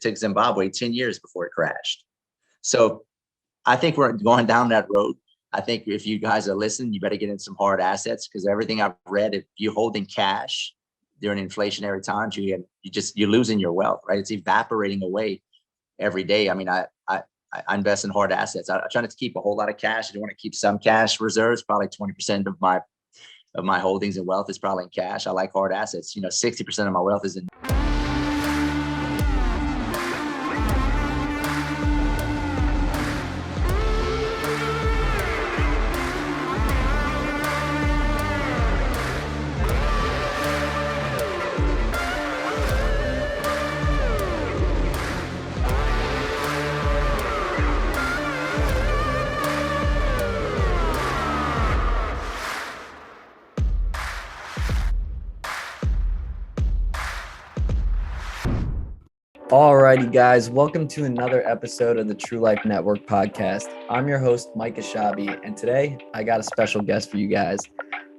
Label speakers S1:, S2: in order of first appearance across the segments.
S1: It took Zimbabwe 10 years before it crashed. So I think we're going down that road. I think if you guys are listening, you better get in some hard assets, because everything I've read, if you're holding cash during inflationary times, you're losing your wealth, right? It's evaporating away every day. I mean, I invest in hard assets. I try not to keep a whole lot of cash. I do want to keep some cash reserves. Probably 20% of my holdings and wealth is probably in cash. I like hard assets. 60% of my wealth is in.
S2: Alrighty, guys, welcome to another episode of the True Life Network podcast. I'm your host, Mike Ashabi, and today I got a special guest for you guys.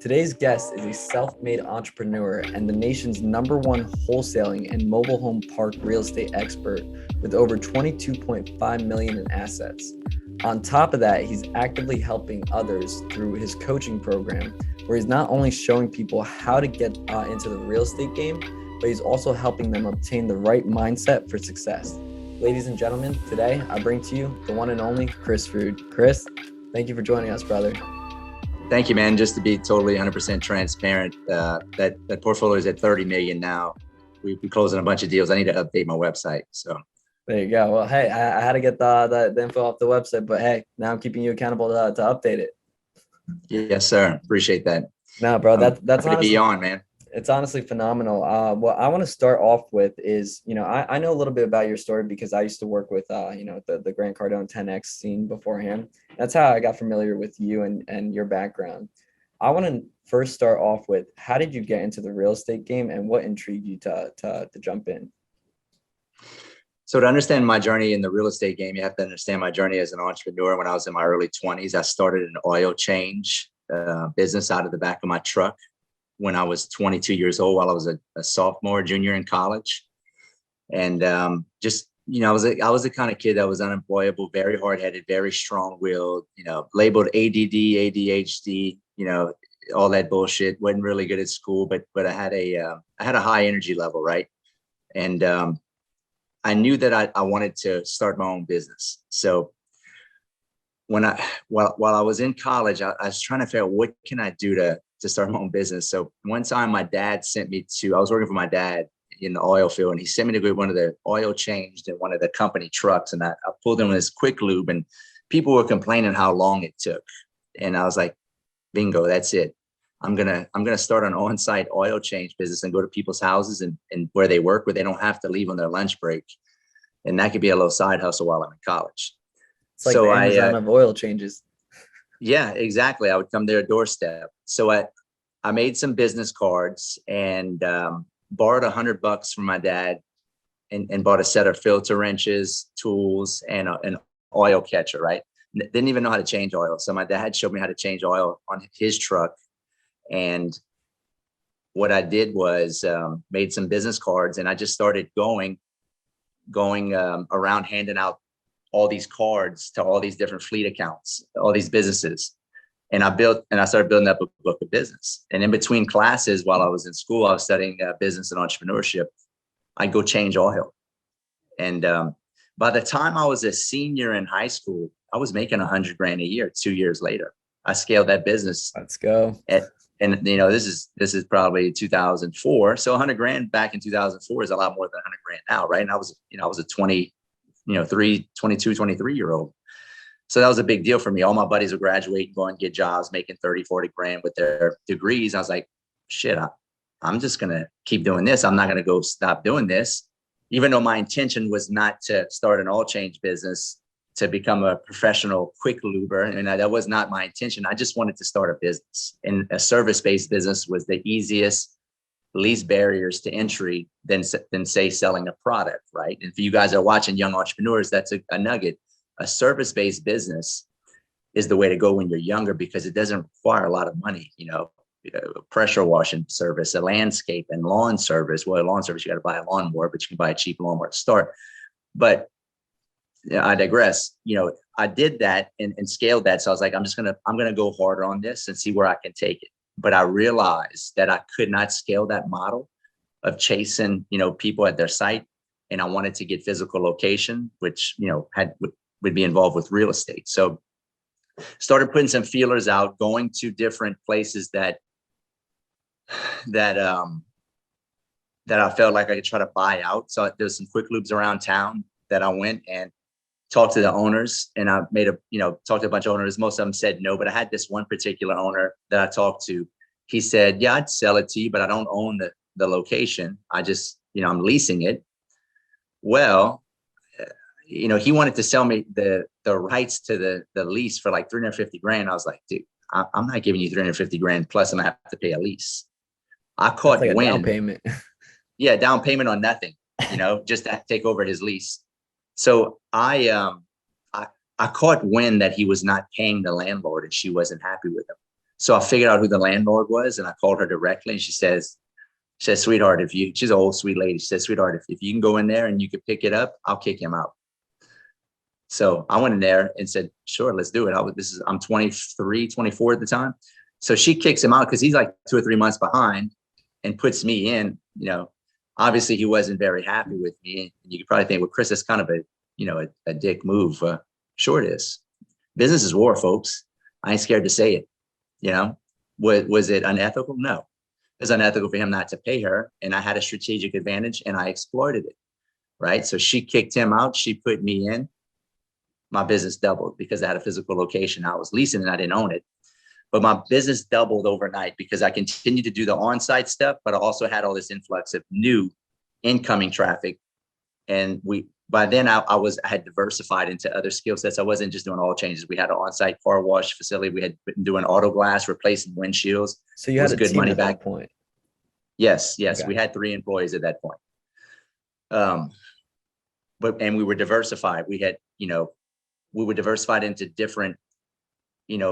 S2: Today's guest is a self-made entrepreneur and the nation's #1 wholesaling and mobile home park real estate expert with over $22.5 million in assets. On top of that, he's actively helping others through his coaching program, where he's not only showing people how to get into the real estate game, but he's also helping them obtain the right mindset for success. Ladies and gentlemen, today I bring to you the one and only Chris Rood. Chris, thank you for joining us, brother.
S1: Thank you, man. Just to be totally 100% transparent, that portfolio is at 30 million now. We're closing a bunch of deals. I need to update my website. So
S2: there you go. Well, hey, I had to get the info off the website, but hey, now I'm keeping you accountable to update it.
S1: Yes, sir. Appreciate that.
S2: No, bro, that's
S1: happy to be on, man.
S2: It's honestly phenomenal. What I want to start off with is, I know a little bit about your story because I used to work with, the Grant Cardone 10X scene beforehand. That's how I got familiar with you and your background. I want to first start off with, how did you get into the real estate game and what intrigued you to jump in?
S1: So to understand my journey in the real estate game, you have to understand my journey as an entrepreneur. When I was in my early 20s, I started an oil change business out of the back of my truck when I was 22 years old, while I was a sophomore, junior in college. And I was the kind of kid that was unemployable, very hard-headed, very strong-willed, labeled ADD, ADHD, all that bullshit. Wasn't really good at school, but I had a high energy level, right? And I knew that I wanted to start my own business. So while I was in college, I was trying to figure out, what can I do to start my own business. So one time my dad I was working for my dad in the oil field, and he sent me to get one of the oil changed in one of the company trucks. And I pulled in this quick lube, and people were complaining how long it took. And I was like, bingo, that's it. I'm going to start an on-site oil change business and go to people's houses and where they work, where they don't have to leave on their lunch break. And that could be a little side hustle while I'm in college.
S2: It's like the Amazon of oil changes.
S1: Yeah, exactly. I would come to their doorstep. So I made some business cards and borrowed $100 from my dad and bought a set of filter wrenches, tools, and an oil catcher, right? Didn't even know how to change oil. So my dad showed me how to change oil on his truck. And what I did was made some business cards, and I just started going around handing out all these cards to all these different fleet accounts, all these businesses. And I started building up a book of business. And in between classes, while I was in school, I was studying business and entrepreneurship. I'd go change oil. And by the time I was a senior in high school, I was making $100,000 a year. 2 years later, I scaled that business.
S2: Let's go.
S1: And this is probably 2004. So $100,000 back in 2004 is a lot more than $100,000 now, right? And I was a 23-year-old. So that was a big deal for me. All my buddies would graduate, go and get jobs, making 30, 40 grand with their degrees. I was like, shit, I'm just going to keep doing this. I'm not going to go stop doing this. Even though my intention was not to start an oil change business, to become a professional quick luber. And that was not my intention. I just wanted to start a business, and a service-based business was the easiest, least barriers to entry than say selling a product, right? And if you guys are watching young entrepreneurs, that's a nugget. A service-based business is the way to go when you're younger, because it doesn't require a lot of money. A pressure washing service, a landscape and lawn service. Well, a lawn service, you got to buy a lawnmower, but you can buy a cheap lawnmower to start. But yeah, I digress. I did that and scaled that. So I was like, I'm going to go harder on this and see where I can take it. But I realized that I could not scale that model of chasing, people at their site. And I wanted to get physical location, which, would be involved with real estate. So started putting some feelers out, going to different places that I felt like I could try to buy out. So there's some quick lubes around town that I went and talked to the owners, and I talked to a bunch of owners. Most of them said no, but I had this one particular owner that I talked to. He said, yeah, I'd sell it to you, but I don't own the location. I just, I'm leasing it. Well, he wanted to sell me the rights to the lease for like 350 grand. I was like, dude, I'm not giving you 350 grand. Plus I'm gonna have to pay a lease. I caught
S2: That's like
S1: wind.
S2: a down payment.
S1: Yeah. Down payment on nothing, just to take over his lease. So I caught wind that he was not paying the landlord and she wasn't happy with him. So I figured out who the landlord was and I called her directly, and she says, sweetheart, she's an old sweet lady. She says, sweetheart, if you can go in there and you can pick it up, I'll kick him out. So I went in there and said, sure, let's do it. I'm 23, 24 at the time. So she kicks him out because he's like 2 or 3 months behind and puts me in. Obviously he wasn't very happy with me. And you could probably think, well, Chris, that's kind of a dick move. Sure it is. Business is war, folks. I ain't scared to say it. Was it unethical? No. It was unethical for him not to pay her. And I had a strategic advantage and I exploited it. Right. So she kicked him out. She put me in. My business doubled because I had a physical location. I was leasing and I didn't own it. But my business doubled overnight because I continued to do the on-site stuff, but I also had all this influx of new incoming traffic. And by then I had diversified into other skill sets. I wasn't just doing oil changes. We had an on-site car wash facility. We had been doing auto glass, replacing windshields.
S2: So you had a good money at that point.
S1: Yes. Okay. We had 3 employees at that point. And we were diversified. We had, we were diversified into different,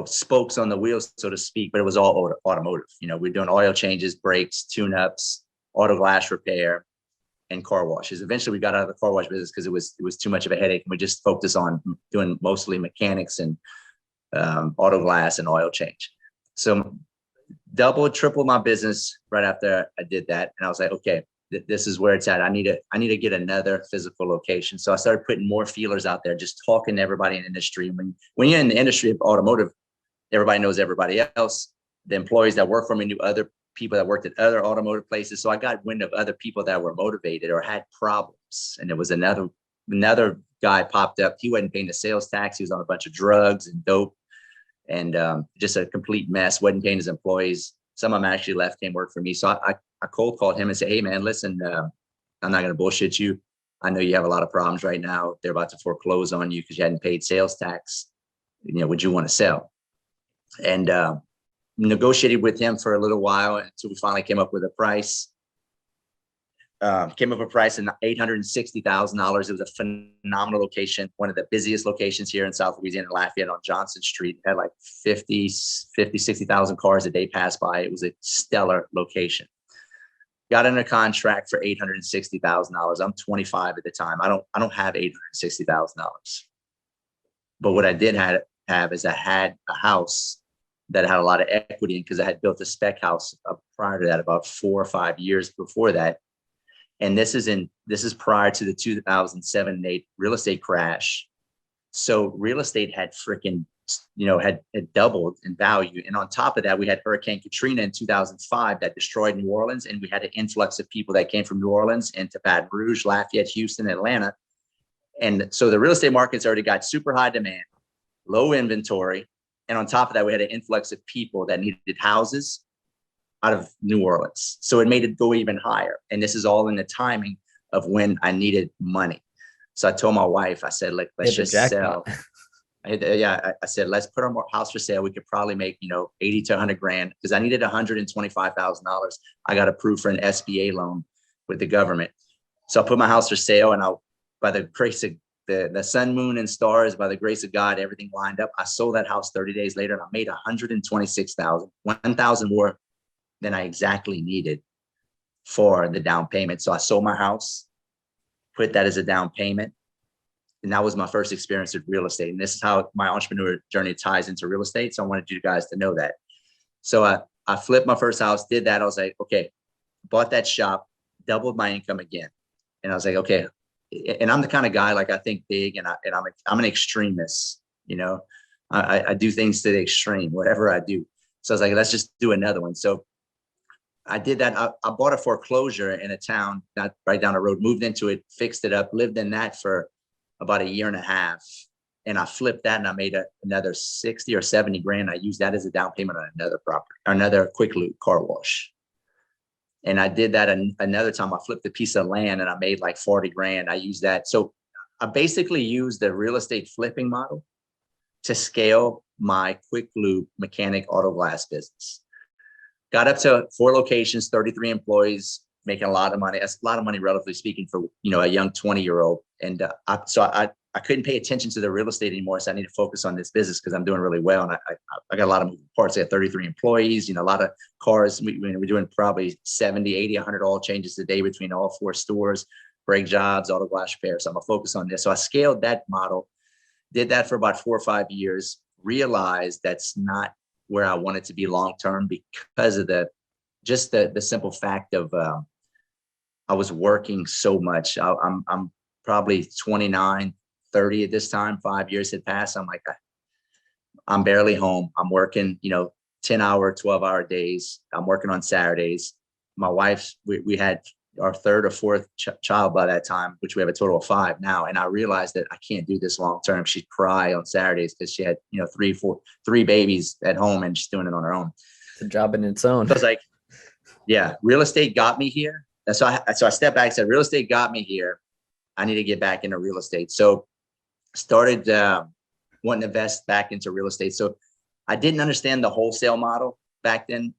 S1: spokes on the wheels, so to speak, but it was all automotive. We're doing oil changes, brakes, tune-ups, auto glass repair, and car washes. Eventually we got out of the car wash business because it was too much of a headache. And we just focused on doing mostly mechanics and auto glass and oil change. So double, triple my business right after I did that. And I was like, okay, this is where it's at. I need to get another physical location. So I started putting more feelers out there, just talking to everybody in the industry. When you're in the industry of automotive, everybody knows everybody else. The employees that work for me knew other people that worked at other automotive places. So I got wind of other people that were motivated or had problems. And there was another guy popped up. He wasn't paying the sales tax. He was on a bunch of drugs and dope and just a complete mess. Wasn't paying his employees. Some of them actually left, came work for me. So I cold called him and said, hey, man, listen, I'm not going to bullshit you. I know you have a lot of problems right now. They're about to foreclose on you because you hadn't paid sales tax. Would you want to sell? And negotiated with him for a little while until we finally came up with a price. Came up with a price of $860,000. It was a phenomenal location, one of the busiest locations here in South Louisiana, Lafayette on Johnson Street. It had like 60,000 cars a day pass by. It was a stellar location. Got under contract for $860,000. I'm 25 at the time. I don't have $860,000. But what I did have is I had a house that had a lot of equity in because I had built a spec house prior to that, about 4 or 5 years before that. And this is prior to the 2007 and 8 real estate crash. So real estate had freaking, had doubled in value. And on top of that, we had Hurricane Katrina in 2005 that destroyed New Orleans. And we had an influx of people that came from New Orleans into Baton Rouge, Lafayette, Houston, Atlanta. And so the real estate markets already got super high demand, low inventory. And on top of that, we had an influx of people that needed houses out of New Orleans. So it made it go even higher. And this is all in the timing of when I needed money. So I told my wife, I said, let's just sell. I said, let's put our house for sale. We could probably make, 80 to 100 grand because I needed $125,000. I got approved for an SBA loan with the government. So I put my house for sale, and by the grace of the sun, moon, and stars, by the grace of God, everything lined up. I sold that house 30 days later, and I made $126,000, $1,000 more than I exactly needed for the down payment. So I sold my house, put that as a down payment, And that was my first experience with real estate. And this is how my entrepreneur journey ties into real estate. So I wanted you guys to know that. So I flipped my first house, did that. I was like, okay, bought that shop, doubled my income again. And I was like, okay. And I'm the kind of guy, like, I think big, and I'm an extremist, you know, I do things to the extreme, whatever I do. So I was like, let's just do another one. So I did that. I bought a foreclosure in a town not right down the road, moved into it, fixed it up, lived in that for about a year and a half. And I flipped that and I made another 60 or 70 grand. I used that as a down payment on another property, or another quick lube car wash. And I did that another time. I flipped a piece of land and I made like 40 grand. I used that. So I basically used the real estate flipping model to scale my quick lube mechanic auto glass business. Got up to 4 locations, 33 employees, making a lot of money. That's a lot of money, relatively speaking, for, you know, a young 20-year-old. And so I couldn't pay attention to the real estate anymore. So I need to focus on this business because I'm doing really well. And I got a lot of moving parts. I had 33 employees, you know, a lot of cars. We're doing probably 70, 80, 100 oil changes a day between all 4 stores, brake jobs, auto glass repair. So I'm going to focus on this. So I scaled that model, did that for about 4 or 5 years, realized that's not where I wanted to be long-term because of the simple fact of I was working so much. I'm probably 29, 30 at this time. 5 years had passed. I'm like, I'm barely home. I'm working, you know, 10-hour, 12-hour days. I'm working on Saturdays. My wife, we had our 3rd or 4th child by that time, which we have a total of 5 now. And I realized that I can't do this long term. She'd cry on Saturdays because she had, you know, 3 babies at home and she's doing it on her own.
S2: It's a job in its own.
S1: So I was like, yeah, real estate got me here. And so I stepped back and said, real estate got me here. I need to get back into real estate. So started wanting to invest back into real estate. So I didn't understand the wholesale model back then,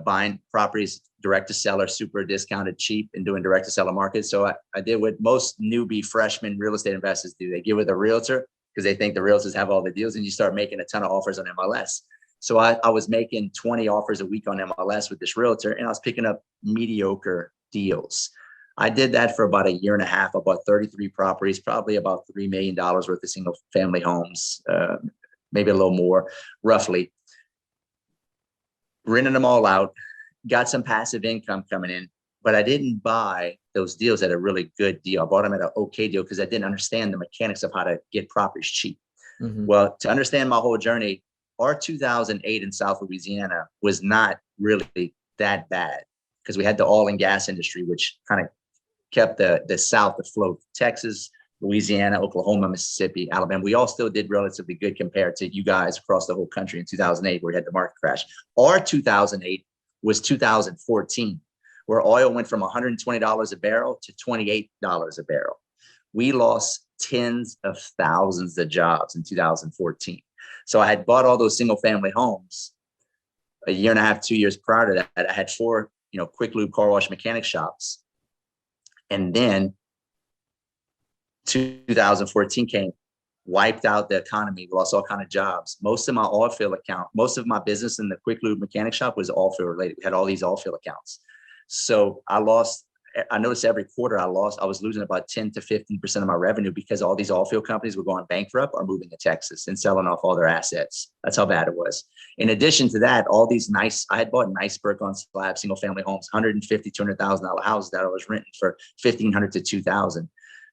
S1: buying properties direct to seller, super discounted, cheap, and doing direct to seller markets. So I did what most newbie freshman real estate investors do. They get with a realtor because they think the realtors have all the deals, and you start making a ton of offers on MLS. So I was making 20 offers a week on MLS with this realtor, and I was picking up mediocre deals. I did that for about a year and a half. I bought 33 properties, probably about $3 million worth of single family homes, maybe a little more, roughly. Renting them all out, got some passive income coming in, but I didn't buy those deals at a really good deal. I bought them at an okay deal because I didn't understand the mechanics of how to get properties cheap. Mm-hmm. Well, to understand my whole journey, our 2008 in South Louisiana was not really that bad because we had the oil and gas industry, which kind of kept the South afloat. Texas, Louisiana, Oklahoma, Mississippi, Alabama, we all still did relatively good compared to you guys across the whole country in 2008, where we had the market crash. Our 2008 was 2014, where oil went from $120 a barrel to $28 a barrel. We lost tens of thousands of jobs in 2014. So I had bought all those single family homes a year and a half, 2 years prior to that. I had 4, you know, quick lube car wash mechanic shops. And then 2014 came, wiped out the economy, lost all kind of jobs. Most of my oil field account, most of my business in the quick lube mechanic shop was oil field related. We had all these oil field accounts. So I noticed every quarter I was losing about 10 to 15% of my revenue because all these oil field companies were going bankrupt or moving to Texas and selling off all their assets. That's how bad it was. In addition to that, I had bought nice brick on slab single family homes, $150,000, $200,000 houses that I was renting for $1,500 to $2,000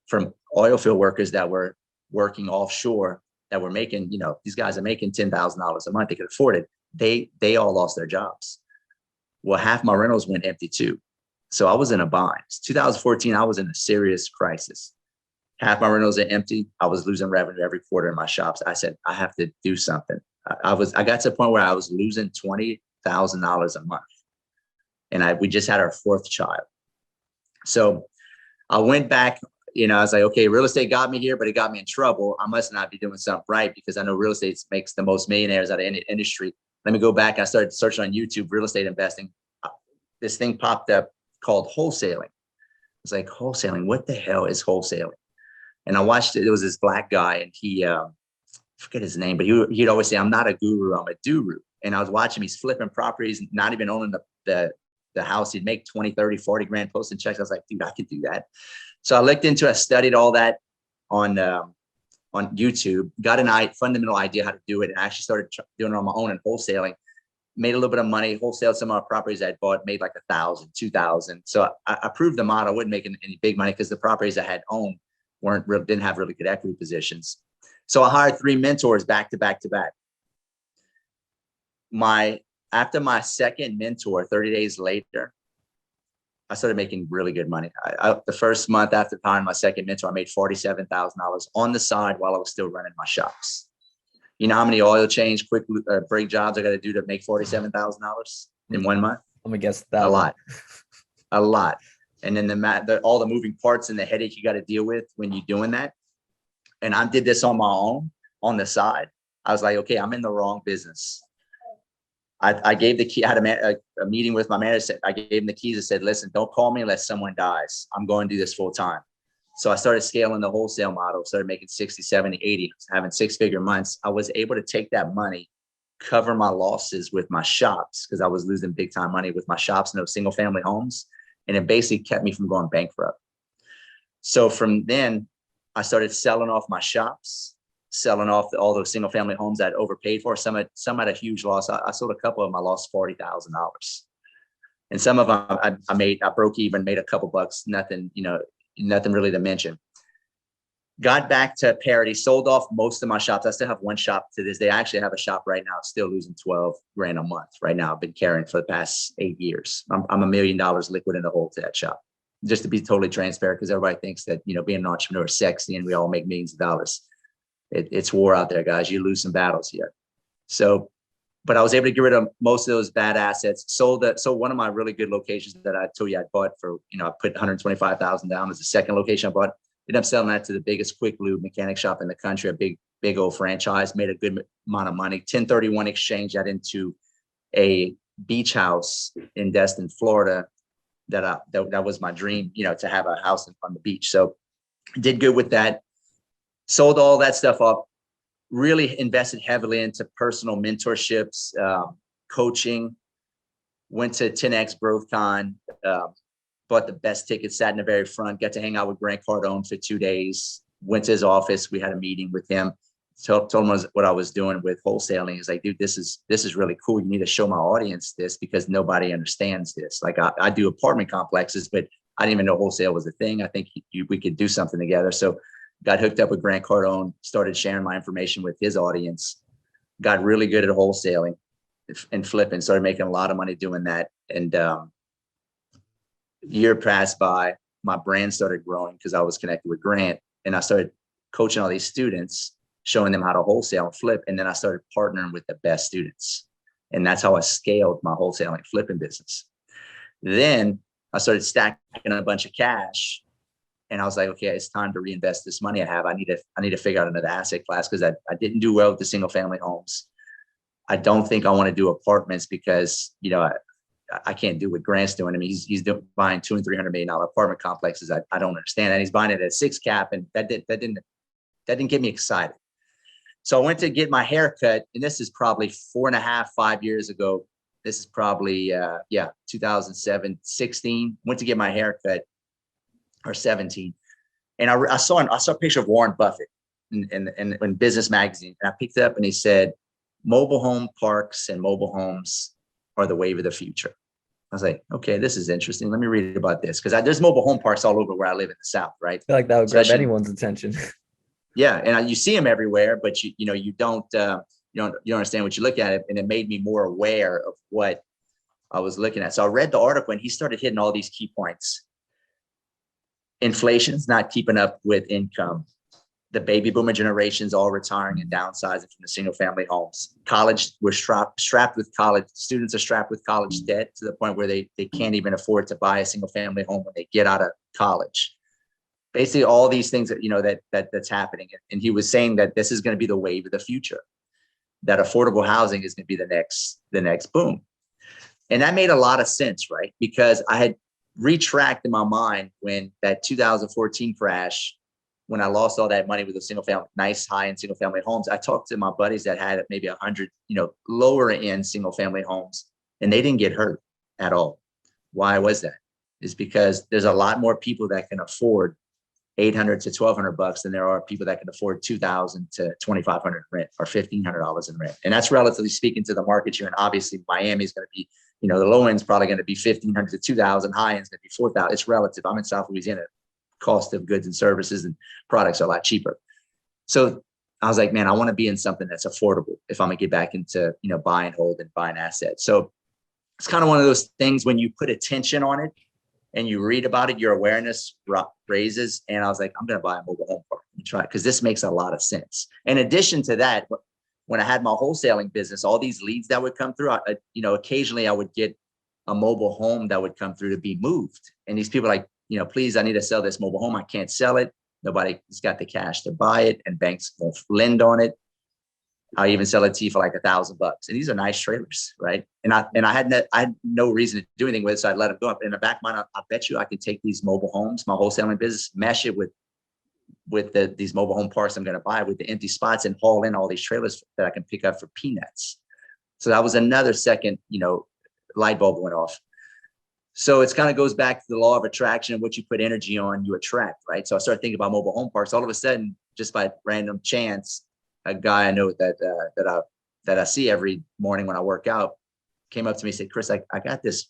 S1: from oil field workers that were working offshore that were making, you know, these guys are making $10,000 a month. They could afford it. They all lost their jobs. Well, half my rentals went empty too. So I was in a bind. 2014, I was in a serious crisis. Half my rentals are empty. I was losing revenue every quarter in my shops. I said, I have to do something. I got to the point where I was losing $20,000 a month. And we just had our 4th child. So I went back, you know, I was like, okay, real estate got me here, but it got me in trouble. I must not be doing something right because I know real estate makes the most millionaires out of any industry. Let me go back. I started searching on YouTube, real estate investing. This thing popped up called wholesaling. I was like, wholesaling, what the hell is wholesaling? And I watched it. It was this black guy, and he, forget his name, but he'd always say, I'm not a guru, I'm a duru. And I was watching him, he's flipping properties, not even owning the house. He'd make 20, 30, 40 grand posting checks. I was like, dude, I could do that. So I looked into it, I studied all that on YouTube, got a fundamental idea how to do it, and I actually started doing it on my own and wholesaling. Made a little bit of money, wholesaled some of our properties I bought, made like 1,000, 2,000. So I proved the model. I wasn't making any big money because the properties I had owned didn't have really good equity positions. So I hired 3 mentors back to back to back. After my second mentor, 30 days later, I started making really good money. The first month after hiring my second mentor, I made $47,000 on the side while I was still running my shops. You know how many oil change, quick break jobs I got to do to make $47,000 in 1 month?
S2: I'm gonna guess that.
S1: A lot. And then all the moving parts and the headache you got to deal with when you're doing that. And I did this on my own on the side. I was like, okay, I'm in the wrong business. I gave the key. I had a meeting with my manager. I gave him the keys and said, listen, don't call me unless someone dies. I'm going to do this full time. So I started scaling the wholesale model, started making 60, 70, 80, having 6-figure months. I was able to take that money, cover my losses with my shops because I was losing big time money with my shops and those single family homes. And it basically kept me from going bankrupt. So from then I started selling off my shops, selling off all those single family homes I'd overpaid for. Some had a huge loss. I sold a couple of them. I lost $40,000. And some of them I broke even, made a couple bucks, nothing really to mention. Got back to parity, sold off most of my shops. I still have one shop to this day. I actually have a shop right now, still losing $12,000 a month right now. I've been carrying for the past 8 years. I'm $1 million liquid in the hole to that shop. Just to be totally transparent, because everybody thinks that, being an entrepreneur is sexy and we all make millions of dollars. It's war out there, guys. You lose some battles here. So, but I was able to get rid of most of those bad assets. Sold one of my really good locations that I told you I bought for, I put $125,000 down as the second location I bought. Ended up selling that to the biggest quick lube mechanic shop in the country, a big old franchise, made a good amount of money. 1031 exchange that into a beach house in Destin, Florida. That was my dream, to have a house on the beach. So did good with that. Sold all that stuff up, really invested heavily into personal mentorships, coaching, went to 10X GrowthCon, bought the best tickets, sat in the very front, got to hang out with Grant Cardone for 2 days, went to his office. We had a meeting with him, told him what I was doing with wholesaling. He's like, dude, this is really cool. You need to show my audience this because nobody understands this. Like I do apartment complexes, but I didn't even know wholesale was a thing. I think we could do something together. So got hooked up with Grant Cardone, started sharing my information with his audience, got really good at wholesaling and flipping, started making a lot of money doing that. And year passed by, my brand started growing because I was connected with Grant, and I started coaching all these students, showing them how to wholesale and flip. And then I started partnering with the best students. And that's how I scaled my wholesaling and flipping business. Then I started stacking a bunch of cash. And I was like, okay, it's time to reinvest this money I have. I need to figure out another asset class because I didn't do well with the single family homes. I don't think I want to do apartments because, I can't do what Grant's doing. I mean, he's buying $200 and $300 million apartment complexes. I don't understand that. He's buying it at 6 cap, and that didn't get me excited. So I went to get my hair cut, and this is probably 4.5, 5 years ago. This is probably 2007, 16. Went to get my hair cut. Or 17. And I saw a picture of Warren Buffett in Business Magazine. And I picked it up and he said, mobile home parks and mobile homes are the wave of the future. I was like, okay, this is interesting. Let me read about this. Because there's mobile home parks all over where I live in the South, right?
S2: I feel like that would grab anyone's attention.
S1: Yeah. And you see them everywhere, but you don't understand what you look at. And it made me more aware of what I was looking at. So I read the article and he started hitting all these key points. Inflation's not keeping up with income. The baby boomer generation's all retiring and downsizing from the single family homes. We're strapped with college. Students are strapped with college debt to the point where they can't even afford to buy a single family home when they get out of college. Basically, all these things that's happening. And he was saying that this is going to be the wave of the future. That affordable housing is going to be the next boom. And that made a lot of sense, right? Because I had retract in my mind when that 2014 crash, when I lost all that money with the nice high-end single family homes. I talked to my buddies that had maybe 100, lower end single family homes, and they didn't get hurt at all. Why was that? Is because there's a lot more people that can afford $800 to $1,200 than there are people that can afford $2,000 to $2,500 rent or $1,500 in rent. And that's relatively speaking to the market here. And obviously Miami is going to be, the low end is probably going to be $1,500 to $2,000. High end is going to be $4,000. It's relative. I'm in South Louisiana. Cost of goods and services and products are a lot cheaper. So I was like, man, I want to be in something that's affordable if I'm gonna get back into, buy and hold and buying assets. So it's kind of one of those things when you put attention on it and you read about it, your awareness raises. And I was like, I'm going to buy a mobile home park and try it because this makes a lot of sense. In addition to that, when I had my wholesaling business, all these leads that would come through, occasionally I would get a mobile home that would come through to be moved. And these people are like, please, I need to sell this mobile home. I can't sell it. Nobody's got the cash to buy it and banks won't lend on it. I'll even sell it to you for like $1,000. And these are nice trailers, right? And I had no reason to do anything with it, so I'd let them go up. In the back of mine, I bet you I could take these mobile homes, my wholesaling business, mesh it with these mobile home parks I'm going to buy with the empty spots and haul in all these trailers that I can pick up for peanuts. So that was another second, light bulb went off. So it kind of goes back to the law of attraction. What you put energy on, you attract, right? So I started thinking about mobile home parks. All of a sudden, just by random chance, a guy I know that I see every morning when I work out came up to me and said, Chris, I got this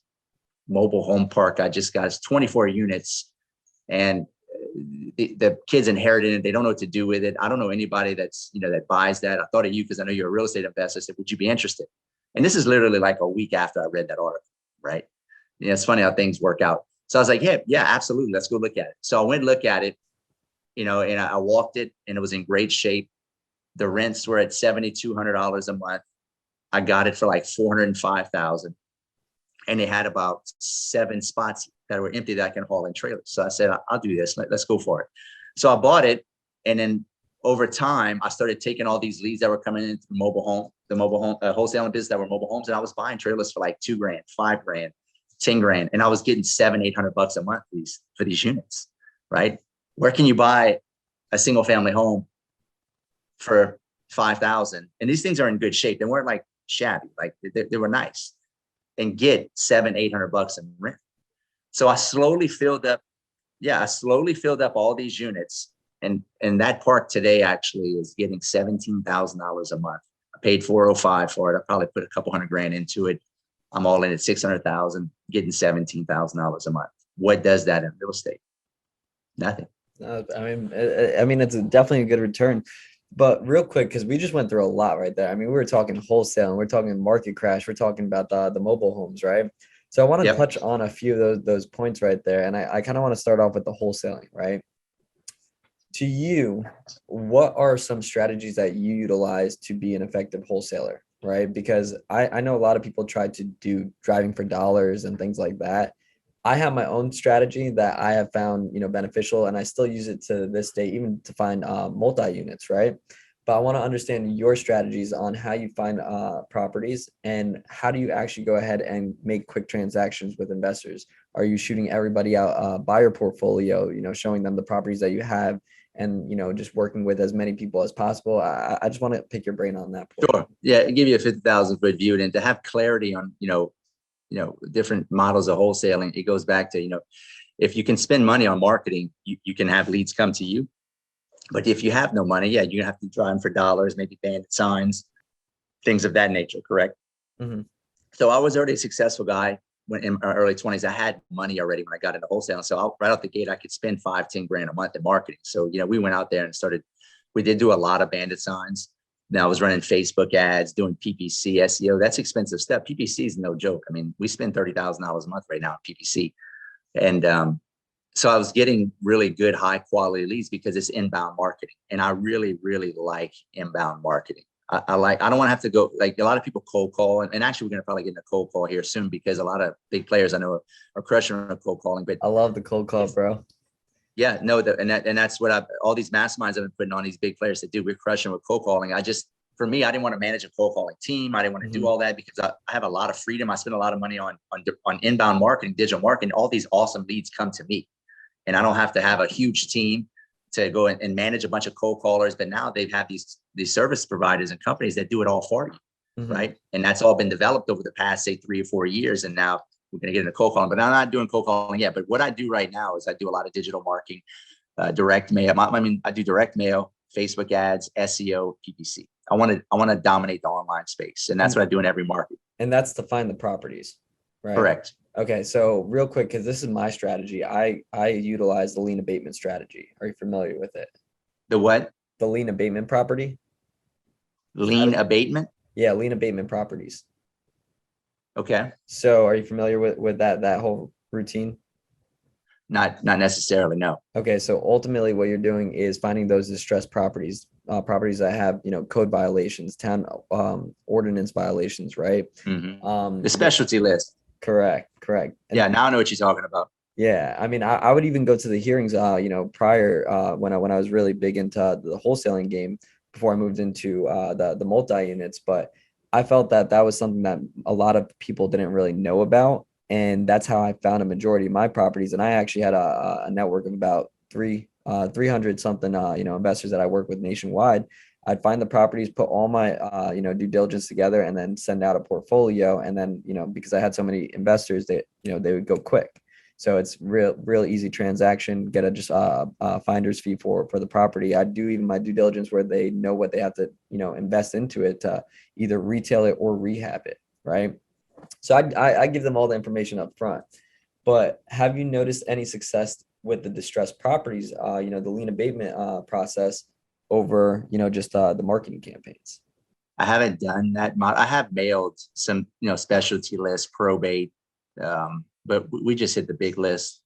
S1: mobile home park. I just got 24 units and the kids inherited it. They don't know what to do with it. I don't know anybody that's, that buys that. I thought of you because I know you're a real estate investor. I said, would you be interested? And this is literally like a week after I read that article, right? It's funny how things work out. So I was like, yeah, absolutely. Let's go look at it. So I went and look at it, and I walked it and it was in great shape. The rents were at $7,200 a month. I got it for like $405,000. And they had about 7 spots that were empty that I can haul in trailers. So I said, I'll do this. Let's go for it. So I bought it. And then over time, I started taking all these leads that were coming into the mobile home wholesaling business that were mobile homes. And I was buying trailers for like $2,000, $5,000. $10,000, and I was getting $700, $800 a month for these units, right? Where can you buy a single family home for $5,000? And these things are in good shape. They weren't like shabby, like they were nice, and get $700, $800 in rent. So I slowly filled up all these units, and that park today actually is getting $17,000 a month. I paid $405 for it. I probably put a couple $100,000 into it. I'm all in at $600,000, getting $17,000 a month. What does that in real estate? Nothing.
S2: I mean, it's definitely a good return. But real quick, because we just went through a lot right there. I mean, we were talking wholesale, we're talking market crash, we're talking about the mobile homes, right? So I want to touch on a few of those points right there, and I kind of want to start off with the wholesaling, right? To you, what are some strategies that you utilize to be an effective wholesaler? Right? Because I know a lot of people try to do driving for dollars and things like that. I have my own strategy that I have found, beneficial, and I still use it to this day, even to find multi-units, right? But I want to understand your strategies on how you find properties and how do you actually go ahead and make quick transactions with investors? Are you shooting everybody out buyer portfolio, showing them the properties that you have and, just working with as many people as possible? I just want to pick your brain on that point.
S1: Sure. Yeah. Give you a 50,000 foot view, and to have clarity on, different models of wholesaling. It goes back to, if you can spend money on marketing, you can have leads come to you. But if you have no money, you have to drive for dollars, maybe bandit signs, things of that nature. Correct. Mm-hmm. So I was already a successful guy when in my early 20s. I had money already when I got into wholesaling. So right out the gate, I could spend $5-10 a month in marketing. So, we went out there and we did do a lot of bandit signs. Now I was running Facebook ads, doing PPC, SEO. That's expensive stuff. PPC is no joke. I mean, we spend $30,000 a month right now on PPC. And so I was getting really good, high quality leads because it's inbound marketing. And I really, really like inbound marketing. I don't want to have to go, like a lot of people cold call. And actually, we're going to probably get in a cold call here soon because a lot of big players I know are crushing on cold calling. But
S2: I love the cold call, bro.
S1: Yeah, no, that's what all these masterminds I've been putting on these big players that do. We're crushing with cold calling. For me, I didn't want to manage a cold calling team. I didn't want to do all that because I have a lot of freedom. I spend a lot of money on inbound marketing, digital marketing. All these awesome leads come to me, and I don't have to have a huge team to go and manage a bunch of cold callers. But now they have these service providers and companies that do it all for you, right? And that's all been developed over the past, say, 3 or 4 years. And now we're going to get into cold calling, but I'm not doing cold calling yet. But what I do right now is I do a lot of digital marketing. direct mail. I mean, I do direct mail, Facebook ads, SEO, PPC. I want to dominate the online space, and that's what I do in every market.
S2: And that's to find the properties, right?
S1: Correct.
S2: Okay, so real quick, because this is my strategy, I utilize the lien abatement strategy. Are you familiar with it?
S1: The what?
S2: The lien abatement property.
S1: Lien abatement?
S2: Yeah, lien abatement properties.
S1: Okay.
S2: So are you familiar with that whole routine?
S1: Not necessarily, no.
S2: Okay, so ultimately what you're doing is finding those distressed properties, properties that have, code violations, town ordinance violations, right?
S1: The specialty list.
S2: Correct. And
S1: yeah, now I know what you're talking about.
S2: yeah, I mean, I would even go to the hearings, prior when I was really big into the wholesaling game before I moved into the multi units. But I felt that was something that a lot of people didn't really know about, and that's how I found a majority of my properties. And I actually had a network of about 300 something investors that I work with nationwide. I'd find the properties, put all my due diligence together, and then send out a portfolio. And then because I had so many investors, that they would go quick. So it's real easy transaction. Get a finder's fee for the property. I do even my due diligence where they know what they have to invest into it to either retail it or rehab it, right? So I give them all the information up front. But have you noticed any success with the distressed properties? The lien abatement process over just the marketing campaigns.
S1: I haven't done that. I have mailed some specialty lists, probate. But we just hit the big list,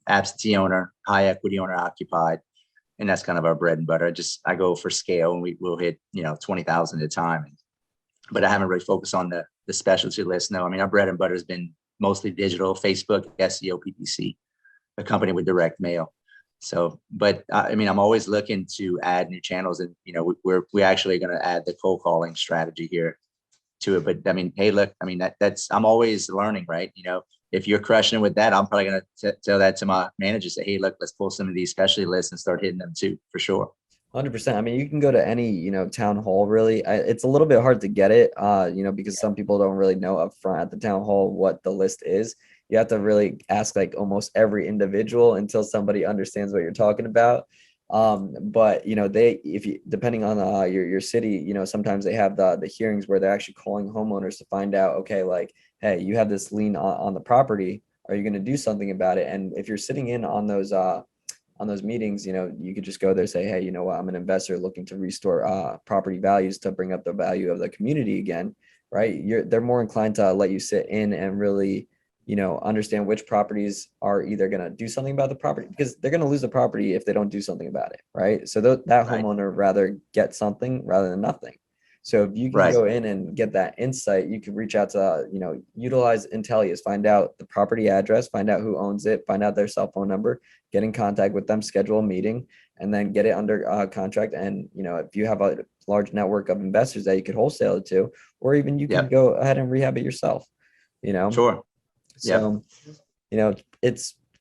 S1: absentee owner, high equity owner occupied. And that's kind of our bread and butter. I go for scale, and we'll hit, 20,000 at a time. But I haven't really focused on the specialty list. No, I mean, our bread and butter has been mostly digital, Facebook, SEO, PPC, a company with direct mail. So, but I mean, I'm always looking to add new channels, and, we're actually going to add the cold calling strategy here to it. But I mean, hey, look, I mean, that's, I'm always learning, right? If you're crushing it with that, I'm probably going to tell that to my manager, say, hey, look, let's pull some of these specialty lists and start hitting them too, for sure.
S2: 100%. I mean, you can go to any, town hall, really. It's a little bit hard to get it, because some people don't really know up front at the town hall what the list is. You have to really ask like almost every individual until somebody understands what you're talking about. But depending on your city, sometimes they have the hearings where they're actually calling homeowners to find out, okay, like, hey, you have this lien on the property. Are you going to do something about it? And if you're sitting in on those meetings, you could just go there and say, hey, you know what, I'm an investor looking to restore property values to bring up the value of the community again, right? They're more inclined to let you sit in and really understand which properties are either going to do something about the property, because they're going to lose the property if they don't do something about it, right? So that homeowner rather get something rather than nothing. So if you can go in and get that insight, you can reach out to, utilize Intellius, find out the property address, find out who owns it, find out their cell phone number, get in contact with them, schedule a meeting, and then get it under contract. And, if you have a large network of investors that you could wholesale it to, or even you can go ahead and rehab it yourself,
S1: Sure.
S2: So,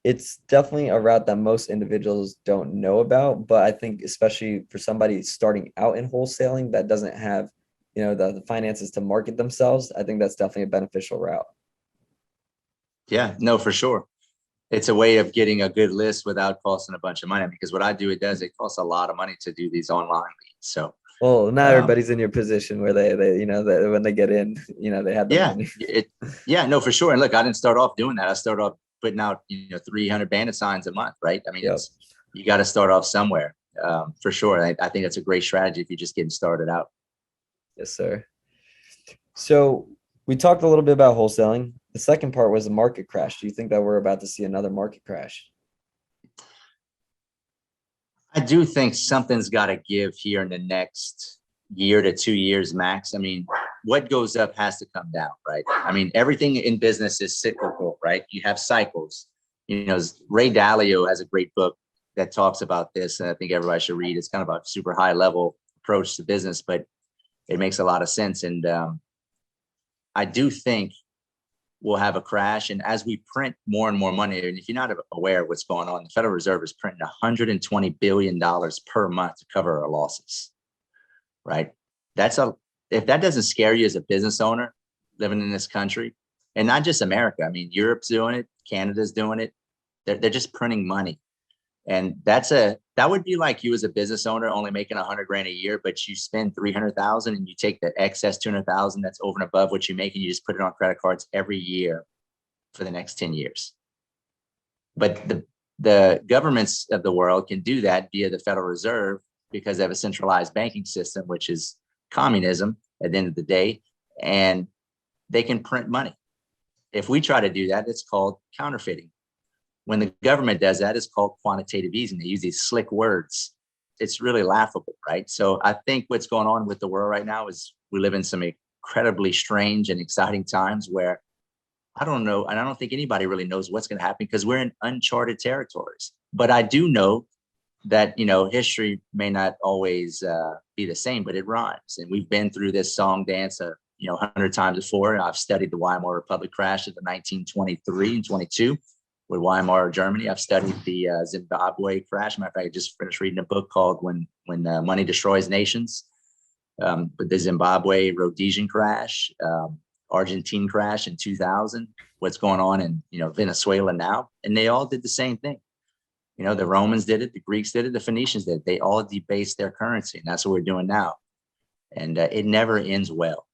S2: it's definitely a route that most individuals don't know about, but I think especially for somebody starting out in wholesaling that doesn't have, the finances to market themselves, I think that's definitely a beneficial route.
S1: Yeah, no, for sure. It's a way of getting a good list without costing a bunch of money, because what I do, it costs a lot of money to do these online leads. So,
S2: well, not everybody's in your position where they that when they get in, they have the money.
S1: No, for sure. And look, I didn't start off doing that. I started off putting out 300 bandit signs a month, right? I mean, you got to start off somewhere, for sure. I think that's a great strategy if you're just getting started out.
S2: Yes, sir. So we talked a little bit about wholesaling. The second part was the market crash. Do you think that we're about to see another market crash?
S1: I do think something's got to give here in the next year to 2 years max. I mean, what goes up has to come down, right? I mean, everything in business is cyclical, right? You have cycles. Ray Dalio has a great book that talks about this, and I think everybody should read. It's kind of a super high level approach to business, but it makes a lot of sense. And I do think we'll have a crash. And as we print more and more money, and if you're not aware of what's going on, the Federal Reserve is printing $120 billion per month to cover our losses, right? If that doesn't scare you as a business owner living in this country, and not just America, I mean, Europe's doing it, Canada's doing it. They're just printing money. And that would be like you as a business owner only making 100 grand a year, but you spend 300,000 and you take the excess 200,000 that's over and above what you make and you just put it on credit cards every year for the next 10 years. But the governments of the world can do that via the Federal Reserve because they have a centralized banking system, which is communism at the end of the day, and they can print money. If we try to do that, it's called counterfeiting. When the government does that, it's called quantitative easing. They use these slick words. It's really laughable, right? So I think what's going on with the world right now is we live in some incredibly strange and exciting times where I don't know, and I don't think anybody really knows what's going to happen because we're in uncharted territories. But I do know that, history may not always be the same, but it rhymes. And we've been through this song dance 100 times before. I've studied the Weimar Republic crash of the 1923 and 22 with Weimar, Germany. I've studied the Zimbabwe crash. Matter of fact, I just finished reading a book called When Money Destroys Nations. But the Zimbabwe Rhodesian crash, Argentine crash in 2000, what's going on in Venezuela now. And they all did the same thing. The Romans did it, the Greeks did it, the Phoenicians did it. They all debased their currency. And that's what we're doing now. And it never ends well.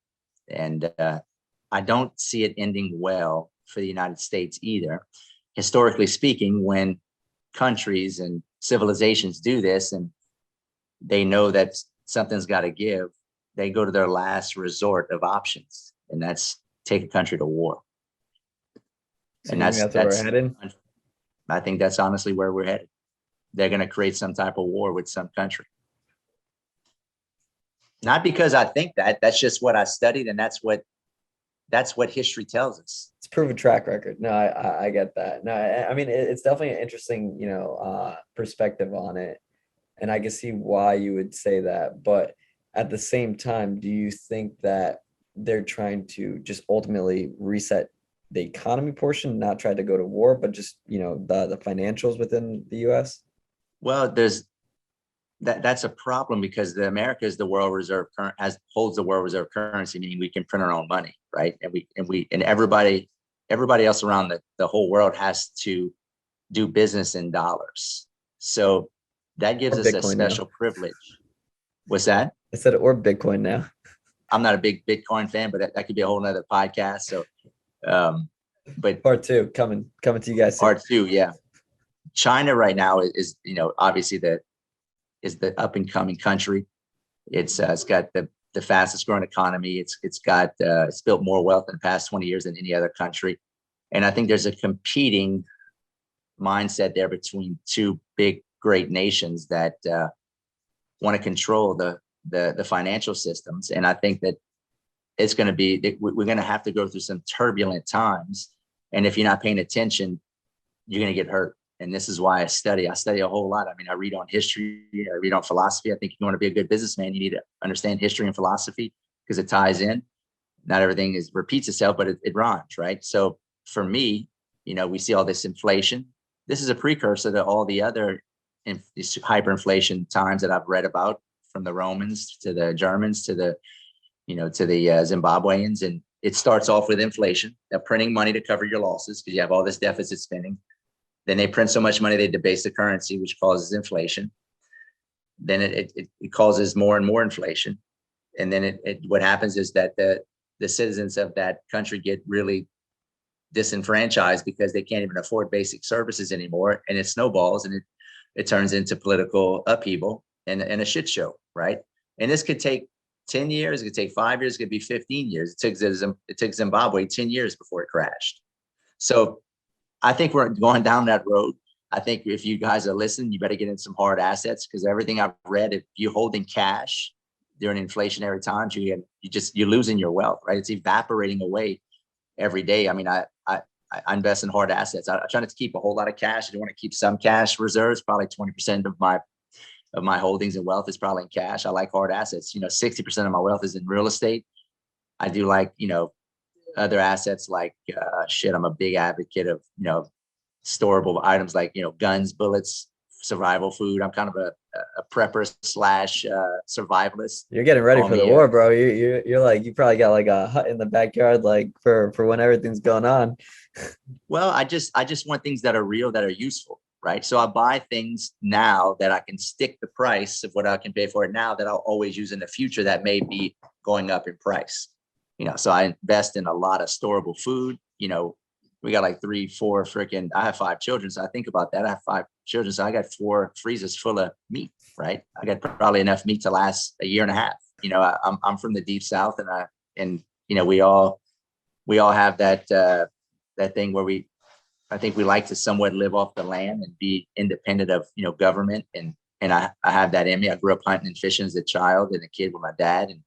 S1: And I don't see it ending well for the United States either. Historically speaking, when countries and civilizations do this and they know that something's got to give, they go to their last resort of options, and that's take a country to war.
S2: So
S1: and
S2: that's where we're headed.
S1: I think that's honestly where we're headed. They're going to create some type of war with some country. Not because I think that's just what I studied, and that's what history tells us.
S2: It's proven track record. No, I get that. No, I mean, it's definitely an interesting, perspective on it. And I can see why you would say that. But at the same time, do you think that they're trying to just ultimately reset the economy portion, not try to go to war, but just, the financials within the US?
S1: Well, that's a problem because America is the world reserve holds the world reserve currency, meaning we can print our own money, right? And everybody else around the whole world has to do business in dollars. So that gives us a special privilege. What's that?
S2: I said, or Bitcoin now.
S1: I'm not a big Bitcoin fan, but that could be a whole nother podcast. So, but
S2: part two coming to you guys soon.
S1: Part two, yeah. China right now is obviously the up and coming country. It's got the fastest growing economy. It's built more wealth in the past 20 years than any other country. And I think there's a competing mindset there between two big, great nations that want to control the financial systems. And I think that it's going to be, we're going to have to go through some turbulent times. And if you're not paying attention, you're going to get hurt. And this is why I study a whole lot. I mean, I read on history, I read on philosophy. I think if you want to be a good businessman, you need to understand history and philosophy because it ties in. Not everything repeats itself, but it rhymes, right? So for me, we see all this inflation. This is a precursor to all the other hyperinflation times that I've read about, from the Romans to the Germans to the Zimbabweans. And it starts off with inflation. They're printing money to cover your losses because you have all this deficit spending. Then they print so much money, they debase the currency, which causes inflation. Then it causes more and more inflation. And then what happens is that the citizens of that country get really disenfranchised because they can't even afford basic services anymore. And it snowballs and it turns into political upheaval and a shit show, right? And this could take 10 years, it could take 5 years, it could be 15 years. It took Zimbabwe 10 years before it crashed. So I think we're going down that road. I think if you guys are listening, you better get in some hard assets because everything I've read, if you're holding cash during inflationary times, you're losing your wealth, right? It's evaporating away every day. I mean, I invest in hard assets. I try not to keep a whole lot of cash. I do want to keep some cash reserves. Probably 20% of my holdings and wealth is probably in cash. I like hard assets. 60% of my wealth is in real estate. I do like, other assets like I'm a big advocate of storable items like guns, bullets, survival food. I'm kind of a prepper / survivalist.
S2: You're getting ready for the war, bro. You're like, you probably got like a hut in the backyard like for when everything's going on.
S1: Well, I just want things that are real, that are useful, right? So I buy things now that I can stick the price of what I can pay for it now that I'll always use in the future that may be going up in price. So I invest in a lot of storable food. We got like 3, 4 freaking, I have 5 children. So I think about that. I have 5 children. So I got 4 freezers full of meat, right? I got probably enough meat to last a year and a half. I'm from the deep South, and we all have that thing where I think we like to somewhat live off the land and be independent of, government. And I have that in me. I grew up hunting and fishing as a child and a kid with my dad. And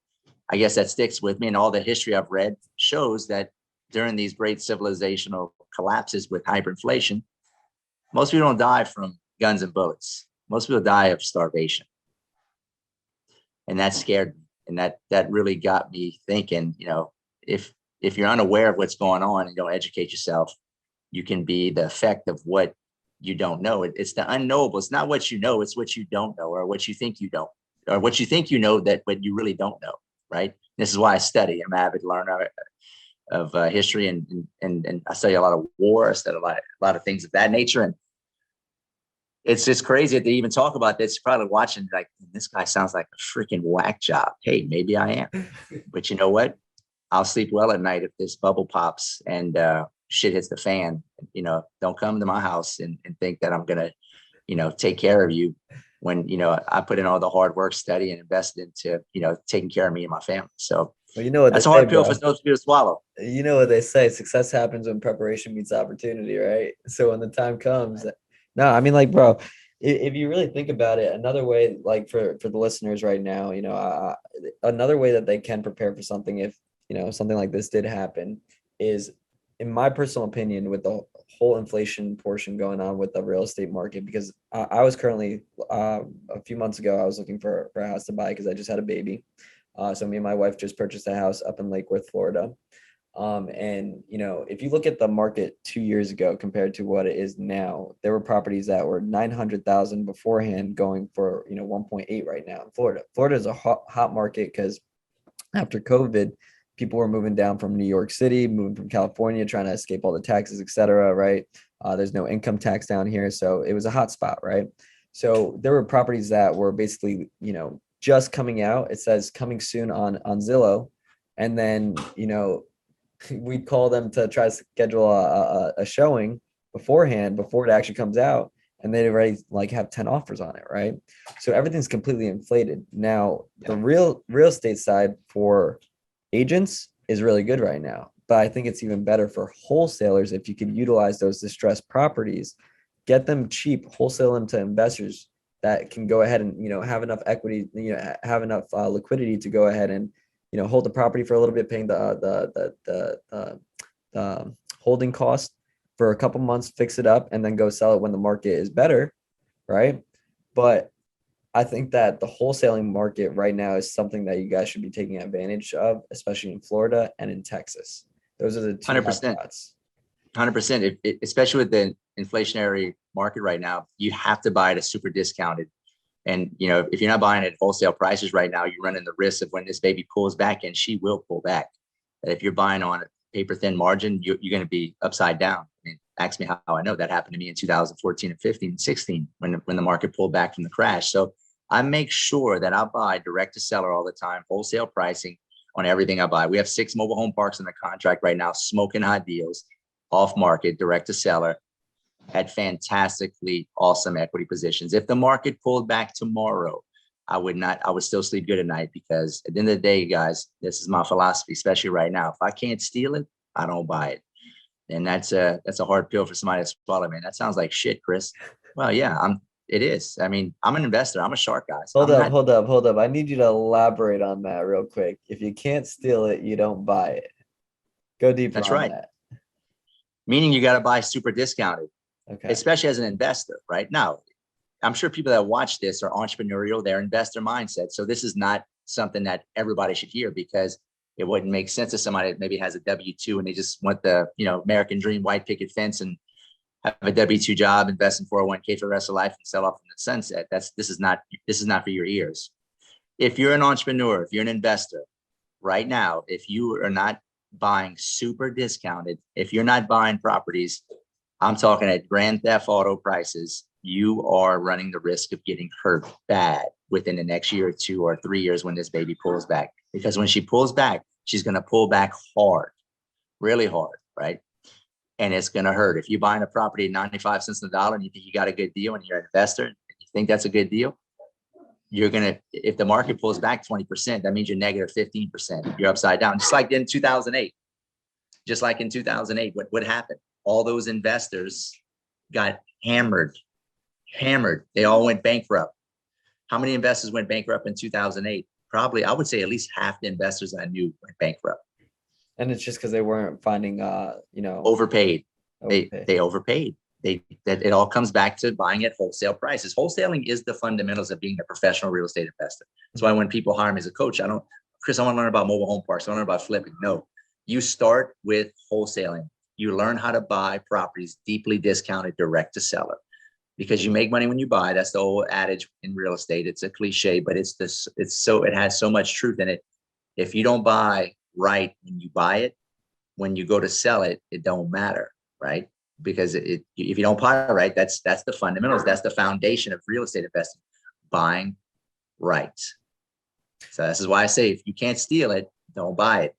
S1: I guess that sticks with me. And all the history I've read shows that during these great civilizational collapses with hyperinflation, most people don't die from guns and bullets. Most people die of starvation. And that scared me. And that really got me thinking, if you're unaware of what's going on and don't educate yourself, you can be the effect of what you don't know. It's the unknowable. It's not what you know, it's what you don't know, or what you think you don't, or what you think you know but you really don't know, right? This is why I study. I'm an avid learner of history, and I study a lot of war. I study a lot of things of that nature. And it's just crazy that they even talk about this. You're probably watching like, this guy sounds like a freaking whack job. Hey, maybe I am. But you know what? I'll sleep well at night if this bubble pops and shit hits the fan. Don't come to my house and think that I'm going to, take care of you when, I put in all the hard work, study, and invested into, taking care of me and my family. So
S2: well,
S1: that's a hard pill for those people to swallow.
S2: You know what they say, success happens when preparation meets opportunity, right? So when the time comes, no, I mean, like, bro, if you really think about it, another way, like for the listeners right now, another way that they can prepare for something if, something like this did happen is, in my personal opinion, with the whole inflation portion going on with the real estate market, because I was currently, a few months ago, I was looking for a house to buy because I just had a baby. So me and my wife just purchased a house up in Lake Worth, Florida. And if you look at the market 2 years ago compared to what it is now, there were properties that were 900,000 beforehand going for 1.8 right now in Florida. Florida is a hot market because after COVID, people were moving down from New York City, moving from California, trying to escape all the taxes, et cetera, right? There's no income tax down here, so it was a hot spot, right? So there were properties that were basically just coming out. It says coming soon on Zillow, and then we'd call them to try to schedule a showing beforehand before it actually comes out, and they'd already like have 10 offers on it, right? So everything's completely inflated. Now, the real estate side for agents is really good right now, but I think it's even better for wholesalers if you could utilize those distressed properties, get them cheap, wholesale them to investors that can go ahead and have enough equity, have enough liquidity to go ahead and hold the property for a little bit, paying the holding cost for a couple months, fix it up, and then go sell it when the market is better, right? But I think that the wholesaling market right now is something that you guys should be taking advantage of, especially in Florida and in Texas. Those are the two
S1: 100%.
S2: spots.
S1: 100%. Especially with the inflationary market right now, you have to buy it at super discounted. And, if you're not buying at wholesale prices right now, you're running the risk of when this baby pulls back, and she will pull back. That if you're buying on a paper thin margin, you're going to be upside down. I mean, ask me how I know. That happened to me in 2014 and 15 and 16 when the market pulled back from the crash. So I make sure that I buy direct to seller all the time, wholesale pricing on everything I buy. We have 6 mobile home parks in the contract right now, smoking hot deals, off market, direct to seller, at fantastically awesome equity positions. If the market pulled back tomorrow, I would still sleep good at night, because at the end of the day, guys, this is my philosophy, especially right now. If I can't steal it, I don't buy it. And that's a hard pill for somebody to swallow, man. That sounds like shit, Chris. Well, yeah, it is. I mean, I'm an investor. I'm a shark, guys.
S2: Hold up. I need you to elaborate on that real quick. If you can't steal it, you don't buy it. Go deeper
S1: That's
S2: on
S1: right.
S2: that.
S1: Meaning you got to buy super discounted,
S2: Okay.
S1: especially as an investor. Right now, I'm sure people that watch this are entrepreneurial, they're investor mindset. So this is not something that everybody should hear, because it wouldn't make sense to somebody that maybe has a W-2 and they just want the, American dream, white picket fence, and have a W-2 job, invest in 401k for the rest of life, and sell off in the sunset. This is not for your ears. If you're an entrepreneur, if you're an investor right now, if you are not buying super discounted, if you're not buying properties, I'm talking at Grand Theft Auto prices, you are running the risk of getting hurt bad within the next year or 2 or 3 years when this baby pulls back. Because when she pulls back, she's going to pull back hard, really hard, right? And it's going to hurt. If you're buying a property at 95 cents on the dollar and you think you got a good deal and you're an investor and you think that's a good deal, you're going to, if the market pulls back 20%, that means you're negative 15%. You're upside down. Just like in 2008. Just like in 2008, what happened? All those investors got hammered. They all went bankrupt. How many investors went bankrupt in 2008? Probably, I would say at least half the investors I knew went bankrupt.
S2: And it's just because they weren't finding,
S1: overpaid. They overpaid. That it all comes back to buying at wholesale prices. Wholesaling is the fundamentals of being a professional real estate investor. That's why when people hire me as a coach, Chris, I want to learn about mobile home parks. I want to learn about flipping. No, you start with wholesaling. You learn how to buy properties deeply discounted direct to seller, because you make money when you buy. That's the old adage in real estate. It's a cliche, but it has so much truth in it. If you don't buy right when you buy it, when you go to sell it, it don't matter, right? Because if you don't buy it right, that's the fundamentals. That's the foundation of real estate investing, buying right. So this is why I say, if you can't steal it, don't buy it.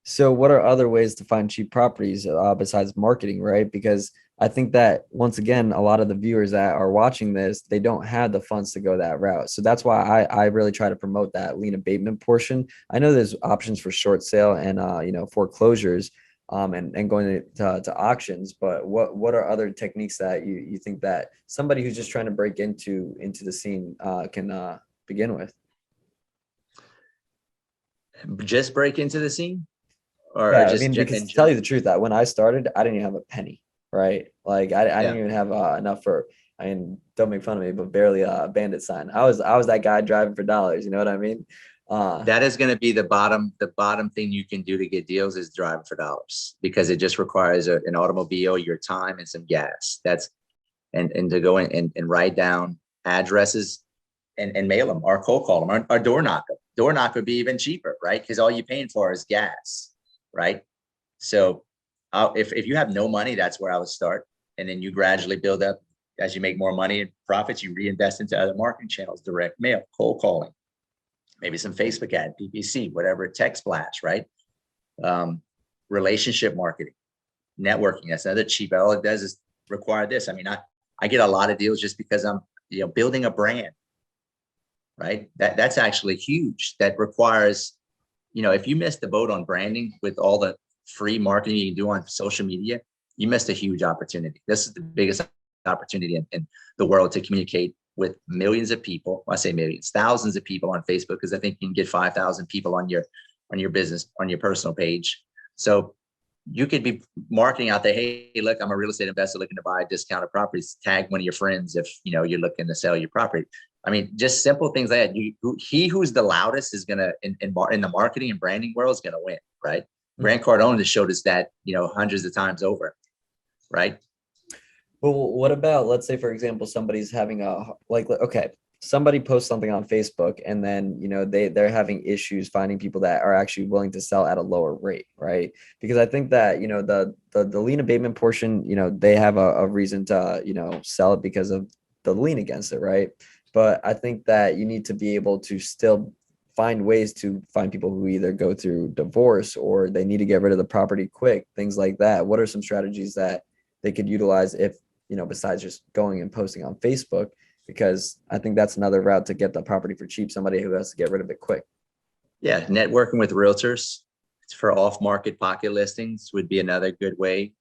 S2: So what are other ways to find cheap properties besides marketing, right? Because I think that, once again, a lot of the viewers that are watching this, they don't have the funds to go that route. So that's why I really try to promote that lien abatement portion. I know there's options for short sale and, foreclosures and going to auctions, but what are other techniques that you think that somebody who's just trying to break into the scene can begin with?
S1: Just break into the scene? Or
S2: Yeah,
S1: just
S2: because to tell you the truth, that when I started, I didn't even have a penny, right? Like I didn't even have enough for, don't make fun of me, but barely a bandit sign. I was that guy driving for dollars. You know what I mean?
S1: That is going to be the bottom thing you can do to get deals is driving for dollars, because it just requires an automobile, your time, and some gas. And to go in and write down addresses and mail them or cold call them or door knock them. Door knock would be even cheaper, right? Because all you're paying for is gas. Right. So if you have no money, that's where I would start. And then you gradually build up as you make more money and profits, you reinvest into other marketing channels, direct mail, cold calling, maybe some Facebook ad, PPC, whatever, text splash, right? Relationship marketing, networking. That's another cheap. All it does is require this. I get a lot of deals just because I'm, building a brand, right? That's actually huge. That requires, if you missed the boat on branding with all the free marketing you can do on social media, you missed a huge opportunity. This is the biggest opportunity in the world to communicate with millions of people. I say millions, thousands of people on Facebook, because I think you can get 5,000 people on your business, on your personal page. So you could be marketing out there. Hey, look, I'm a real estate investor looking to buy discounted properties. Tag one of your friends if you're looking to sell your property. Just simple things like that. He who's the loudest is gonna in the marketing and branding world is gonna win, right? Grant Cardone has showed us that hundreds of times over, right?
S2: Well, what about, let's say, for example, somebody's having somebody posts something on Facebook, and then they're having issues finding people that are actually willing to sell at a lower rate, right? Because I think that the lien abatement portion, they have a reason to sell it because of the lien against it, right? But I think that you need to be able to still find ways to find people who either go through divorce or they need to get rid of the property quick, things like that. What are some strategies that they could utilize if, besides just going and posting on Facebook? Because I think that's another route to get the property for cheap, somebody who has to get rid of it quick.
S1: Yeah, networking with realtors for off-market pocket listings would be another good way.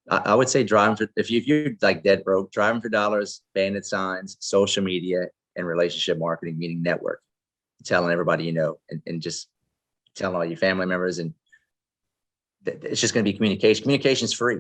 S1: I would say if you're like dead broke, driving for dollars, bandit signs, social media, and relationship marketing, meaning network, telling everybody and just telling all your family members, and it's just going to be communication. Communication's free.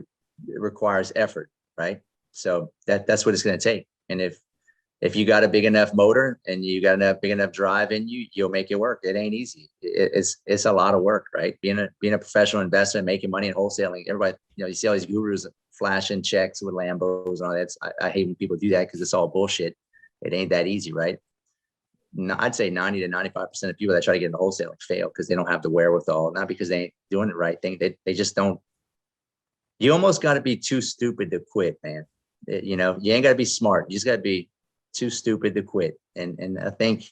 S1: It requires effort, right? So that's what it's going to take. And if you got a big enough motor and you got enough big enough drive in you, you'll make it work. It ain't easy. It's a lot of work, right? Being a professional investor and making money in wholesaling. Everybody, you see all these gurus flashing checks with Lambos and all that. I hate when people do that because it's all bullshit. It ain't that easy, right? I'd say 90 to 95% of people that try to get into wholesaling fail because they don't have the wherewithal, not because they ain't doing the right thing. They just don't. You almost got to be too stupid to quit, man. You know, you ain't got to be smart. You just got to be too stupid to quit. And I think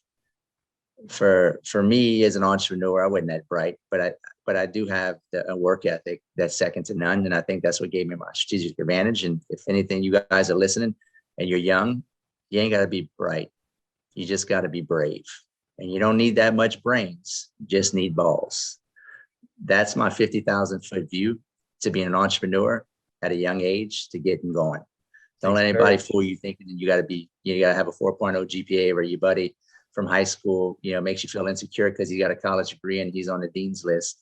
S1: for me as an entrepreneur, I wasn't that bright, but I do have a work ethic that's second to none. And I think that's what gave me my strategic advantage. And if anything, you guys are listening and you're young, you ain't got to be bright. You just got to be brave. And you don't need that much brains. You just need balls. That's my 50,000-foot view to being an entrepreneur at a young age, to getting going. Don't let anybody fool you thinking that you got to have a 4.0 GPA, or your buddy from high school, you know, makes you feel insecure because he got a college degree and he's on the dean's list.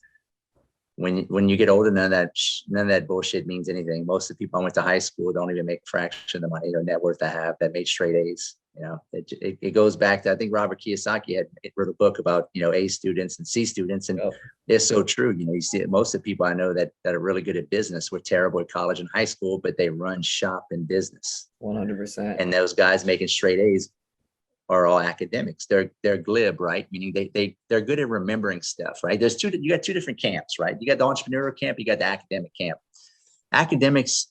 S1: When you get older, none of that bullshit means anything. Most of the people I went to high school don't even make a fraction of the money or net worth I have that made straight A's. You know, it goes back to, I think Robert Kiyosaki had wrote a book about, you know, A students and C students, and it's so true. You know, you see it, most of the people I know that are really good at business were terrible at college and high school, but they run shop in business.
S2: 100%.
S1: And those guys making straight A's are all academics. They're glib, right? Meaning they're good at remembering stuff, right? You got two different camps, right? You got the entrepreneurial camp, you got the academic camp. Academics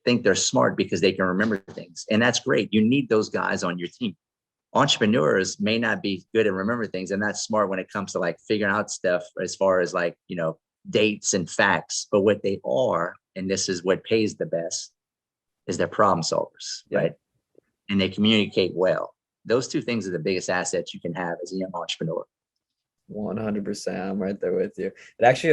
S1: think they're smart because they can remember things, and that's great. You need those guys on your team. Entrepreneurs may not be good at remember things and not smart when it comes to like figuring out stuff as far as like, you know, dates and facts, but what they are, and this is what pays the best, is they're problem solvers, right? And they communicate well. Those two things are the biggest assets you can have as a young entrepreneur.
S2: 100%. I'm right there with you. It actually,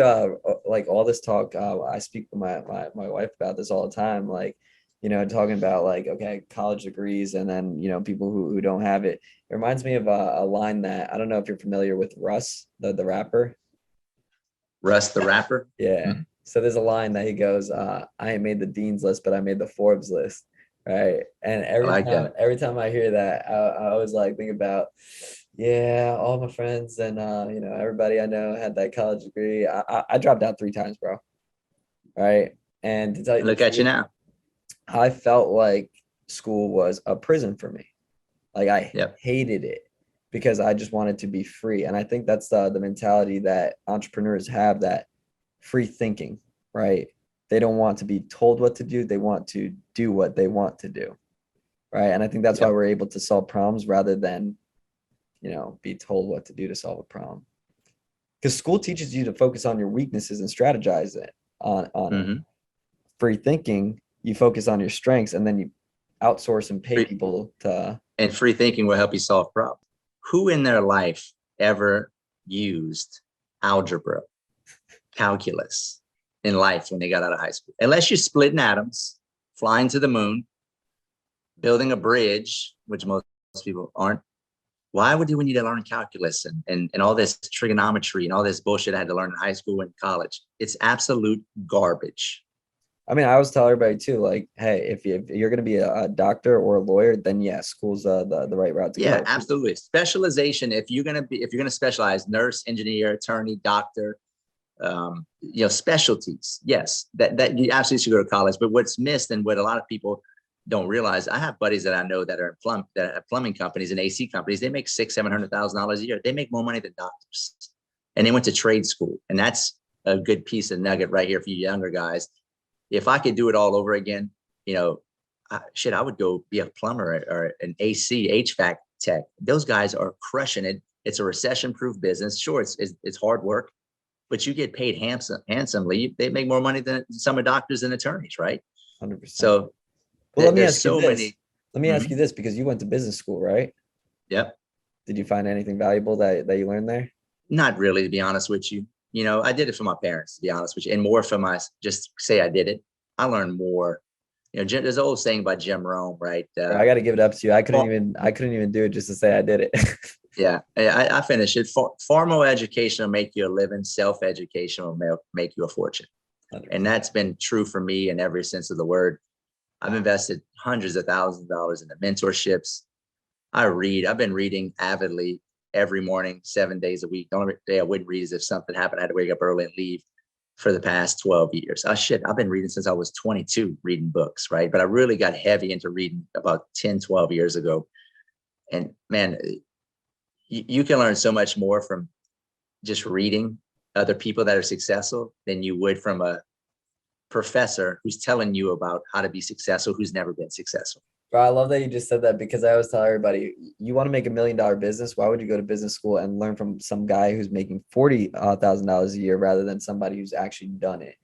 S2: like all this talk, I speak to my wife about this all the time. Like, you know, talking about like, okay, college degrees, and then, you know, people who don't have it. It reminds me of a line that, I don't know if you're familiar with Russ, the rapper.
S1: Russ the rapper?
S2: Yeah. Mm-hmm. So there's a line that he goes, I ain't made the dean's list, but I made the Forbes list. Right. And every time I hear that, I always like think about, yeah, all my friends and you know, everybody I know had that college degree. I dropped out 3 times, bro. Right. And to tell you,
S1: look at you now.
S2: I felt like school was a prison for me. Like I hated it because I just wanted to be free. And I think that's the mentality that entrepreneurs have, that free thinking, right? They don't want to be told what to do. They want to do what they want to do. Right. And I think that's why we're able to solve problems rather than, you know, be told what to do to solve a problem. Because school teaches you to focus on your weaknesses and strategize it on it. Free thinking, you focus on your strengths and then you outsource and pay people to.
S1: And free thinking will help you solve problems. Who in their life ever used algebra, calculus in life when they got out of high school? Unless you're splitting atoms, flying to the moon, building a bridge, which most people aren't. Why would we need to learn calculus and all this trigonometry and all this bullshit I had to learn in high school and college? It's absolute garbage.
S2: I mean, I always tell everybody too, like, hey, if you're going to be a doctor or a lawyer, then yes, school's the right route to go.
S1: Yeah, absolutely. Specialization. If you're going to specialize, nurse, engineer, attorney, doctor, you know, specialties. Yes, that you absolutely should go to college. But what's missed, and what a lot of people don't realize, I have buddies that I know that are that have plumbing companies and AC companies. They make $600,000-$700,000 a year. They make more money than doctors, and they went to trade school. And that's a good piece of nugget right here for you younger guys. If I could do it all over again, you know, I would go be a plumber or an AC HVAC tech. Those guys are crushing it. It's a recession-proof business. Sure, it's hard work, but you get paid handsomely. They make more money than some of doctors and attorneys, right?
S2: 100%.
S1: So,
S2: well, let me ask you this. Let me ask you this, because you went to business school, right?
S1: Yep.
S2: Did you find anything valuable that you learned there?
S1: Not really, to be honest with you. You know, I did it for my parents, to be honest with you, and more for just say I did it. I learned more. You know, there's an old saying by Jim Rome, right?
S2: I got to give it up to you. I couldn't even do it just to say I did it.
S1: Yeah, I finished it. Formal education will make you a living. Self-education will make you a fortune. 100%. And that's been true for me in every sense of the word. I've invested hundreds of thousands of dollars into mentorships. I read. I've been reading avidly every morning, 7 days a week. The only day I wouldn't read is if something happened. I had to wake up early and leave, for the past 12 years. I've been reading since I was 22, reading books, right? But I really got heavy into reading about 10, 12 years ago. And man, you can learn so much more from just reading other people that are successful than you would from a professor who's telling you about how to be successful who's never been successful.
S2: Bro, I love that you just said that, because I always tell everybody, you want to make $1 million business, why would you go to business school and learn from some guy who's making $40,000 a year rather than somebody who's actually done it?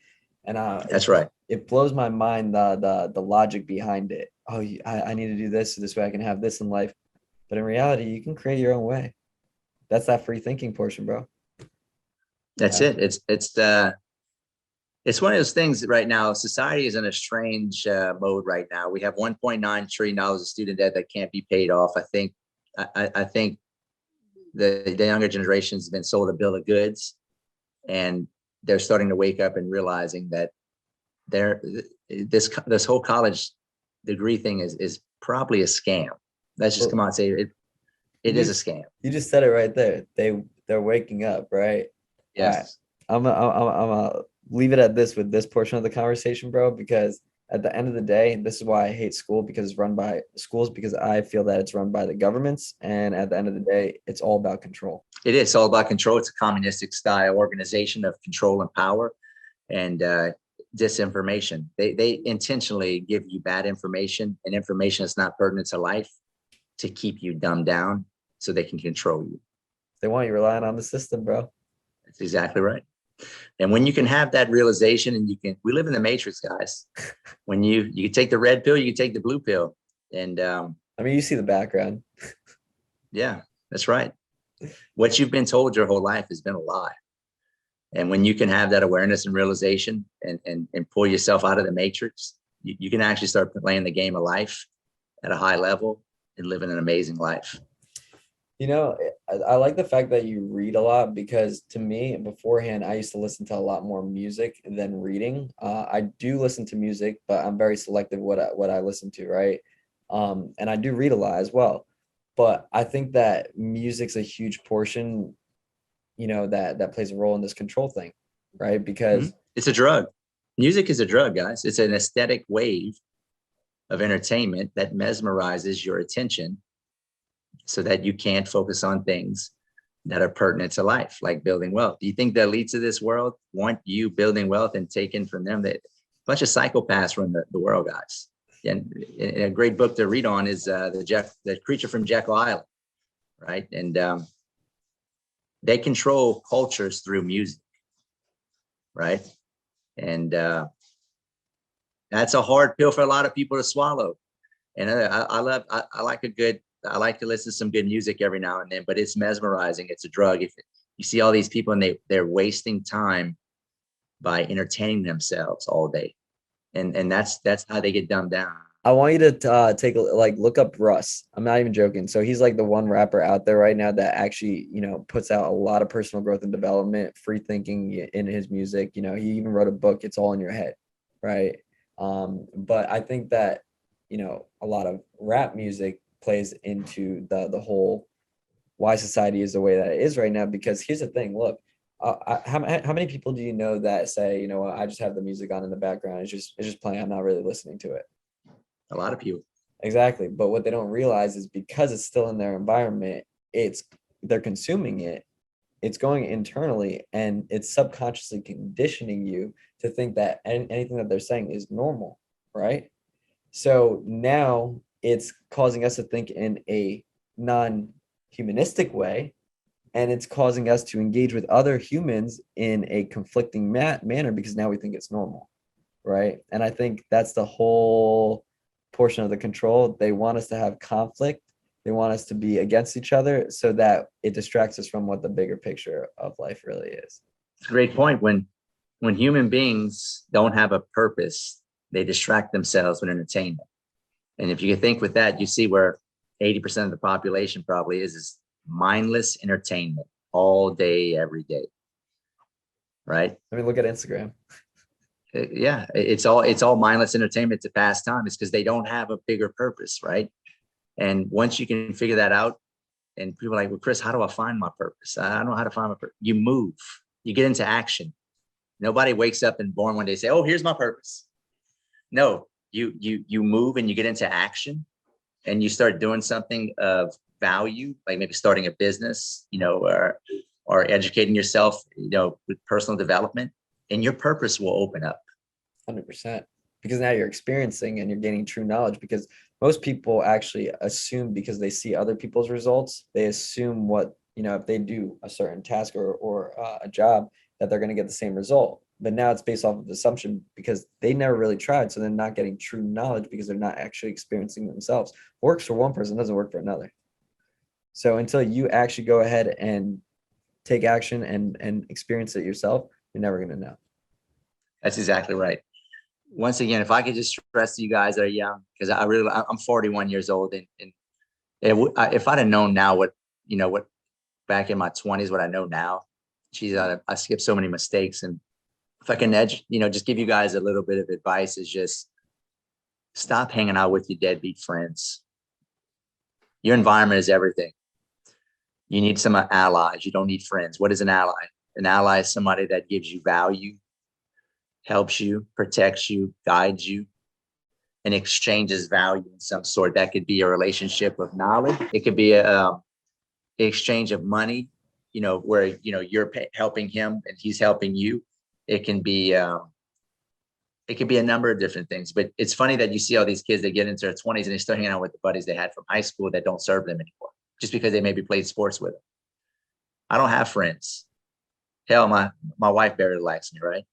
S2: And
S1: That's right.
S2: it blows my mind, the logic behind it. Oh, I need to do this so this way I can have this in life. But in reality, you can create your own way. That's that free thinking portion, bro.
S1: That's it. It's one of those things right now. Society is in a strange mode right now. We have $1.9 trillion of student debt that can't be paid off. I think the younger generation has been sold a bill of goods, and they're starting to wake up and realizing that this whole college degree thing is probably a scam. Let's just come on and say it is a scam.
S2: You just said it right there. They're waking up, right?
S1: Yes.
S2: All right. I'm leave it at this with this portion of the conversation, bro, because at the end of the day, this is why I hate school, because it's run by schools, because I feel that it's run by the governments. And at the end of the day, it's all about control.
S1: It is all about control. It's a communistic style organization of control and power and disinformation. They intentionally give you bad information and information that's not pertinent to life to keep you dumbed down so they can control you.
S2: They want you relying on the system, bro.
S1: That's exactly right. And when you can have that realization, and we live in the matrix, guys. When you can take the red pill, you can take the blue pill. And
S2: I mean, you see the background.
S1: Yeah, that's right. What you've been told your whole life has been a lie. And when you can have that awareness and realization and pull yourself out of the matrix, you can actually start playing the game of life at a high level and living an amazing life.
S2: You know, I like the fact that you read a lot, because to me, beforehand, I used to listen to a lot more music than reading. I do listen to music, but I'm very selective what I listen to, right? And I do read a lot as well. But I think that music's a huge portion, that plays a role in this control thing, right? Because
S1: it's a drug. Music is a drug, guys. It's an aesthetic wave of entertainment that mesmerizes your attention so that you can't focus on things that are pertinent to life, like building wealth. Do you think the elites of this world want you building wealth and taking from them? That a bunch of psychopaths run the world, guys. And a great book to read on is the Creature from Jekyll Island, right? And they control cultures through music, right? And that's a hard pill for a lot of people to swallow. And I like to listen to some good music every now and then, but it's mesmerizing. It's a drug. If you see all these people and they're wasting time by entertaining themselves all day, and that's how they get dumbed down.
S2: I want you to look up Russ. I'm not even joking. So he's like the one rapper out there right now that actually, puts out a lot of personal growth and development, free thinking in his music. He even wrote a book, It's All in Your Head, right? But I think that, a lot of rap music plays into the whole why society is the way that it is right now. Because here's the thing, look, how many people do you know that say, I just have the music on in the background, it's just playing, I'm not really listening to it?
S1: A lot of people.
S2: Exactly. But what they don't realize is, because it's still in their environment, they're consuming it, it's going internally, and it's subconsciously conditioning you to think that anything that they're saying is normal, right? So now it's causing us to think in a non-humanistic way, and it's causing us to engage with other humans in a conflicting manner, because now we think it's normal, right? And I think that's the whole portion of the control. They want us to have conflict. They want us to be against each other so that it distracts us from what the bigger picture of life really is.
S1: It's a great point. When human beings don't have a purpose, they distract themselves with entertainment. And if you think with that, you see where 80% of the population probably is mindless entertainment all day, every day. Right?
S2: I mean, look at Instagram.
S1: Yeah, it's all mindless entertainment to pass time. It's because they don't have a bigger purpose, right? And once you can figure that out, and people are like, well, Chris, how do I find my purpose? I don't know how to find my purpose. You move, you get into action. Nobody wakes up and born one day and say, oh, here's my purpose. No, you move and you get into action, and you start doing something of value, like maybe starting a business, or educating yourself, with personal development, and your purpose will open up.
S2: 100%. Because now you're experiencing and you're gaining true knowledge, because most people actually assume, because they see other people's results, they assume what, if they do a certain task or a job, that they're going to get the same result. But now it's based off of assumption because they never really tried. So they're not getting true knowledge because they're not actually experiencing themselves. Works for one person doesn't work for another. So until you actually go ahead and take action and experience it yourself, you're never going to know.
S1: That's exactly right. Once again, if I could just stress to you guys that are young, because I'm 41 years old, and if I'd have known now what back in my 20s, what I know now, geez, I skipped so many mistakes. And if I can just give you guys a little bit of advice, is just stop hanging out with your deadbeat friends. Your environment is everything. You need some allies. You don't need friends. What is an ally? An ally is somebody that gives you value, helps you, protects you, guides you, and exchanges value in some sort. That could be a relationship of knowledge. It could be a exchange of money, where, you're helping him and he's helping you. It can be a number of different things. But it's funny that you see all these kids that get into their 20s and they're still hanging out with the buddies they had from high school that don't serve them anymore, just because they maybe played sports with them. I don't have friends. Hell, my wife barely likes me, right?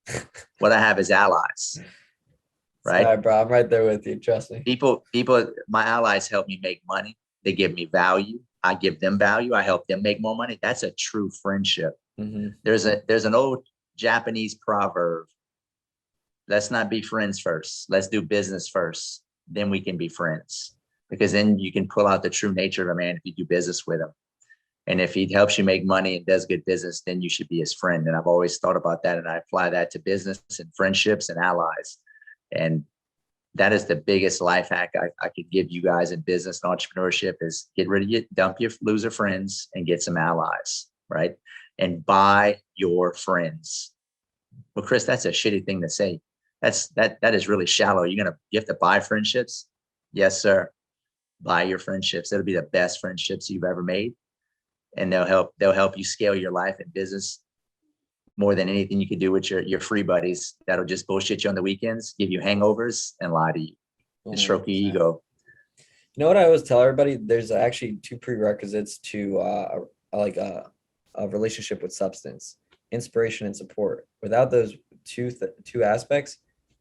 S1: What I have is allies, right?
S2: Sorry, bro. I'm right there with you. Trust me.
S1: People, my allies help me make money. They give me value. I give them value. I help them make more money. That's a true friendship.
S2: Mm-hmm.
S1: There's an old Japanese proverb. Let's not be friends first. Let's do business first. Then we can be friends, because then you can pull out the true nature of a man if you do business with him. And if he helps you make money and does good business, then you should be his friend. And I've always thought about that. And I apply that to business and friendships and allies. And that is the biggest life hack I could give you guys in business and entrepreneurship, is get rid of dump your loser friends and get some allies, right? And buy your friends. Well, Chris, that's a shitty thing to say. That is really shallow. You have to buy friendships? Yes, sir. Buy your friendships. It'll be the best friendships you've ever made. And they'll help you scale your life and business more than anything you could do with your free buddies that'll just bullshit you on the weekends, give you hangovers, and lie to you and stroke your ego.
S2: You know what I always tell everybody? There's actually two prerequisites to a relationship with substance: inspiration and support. Without those two aspects,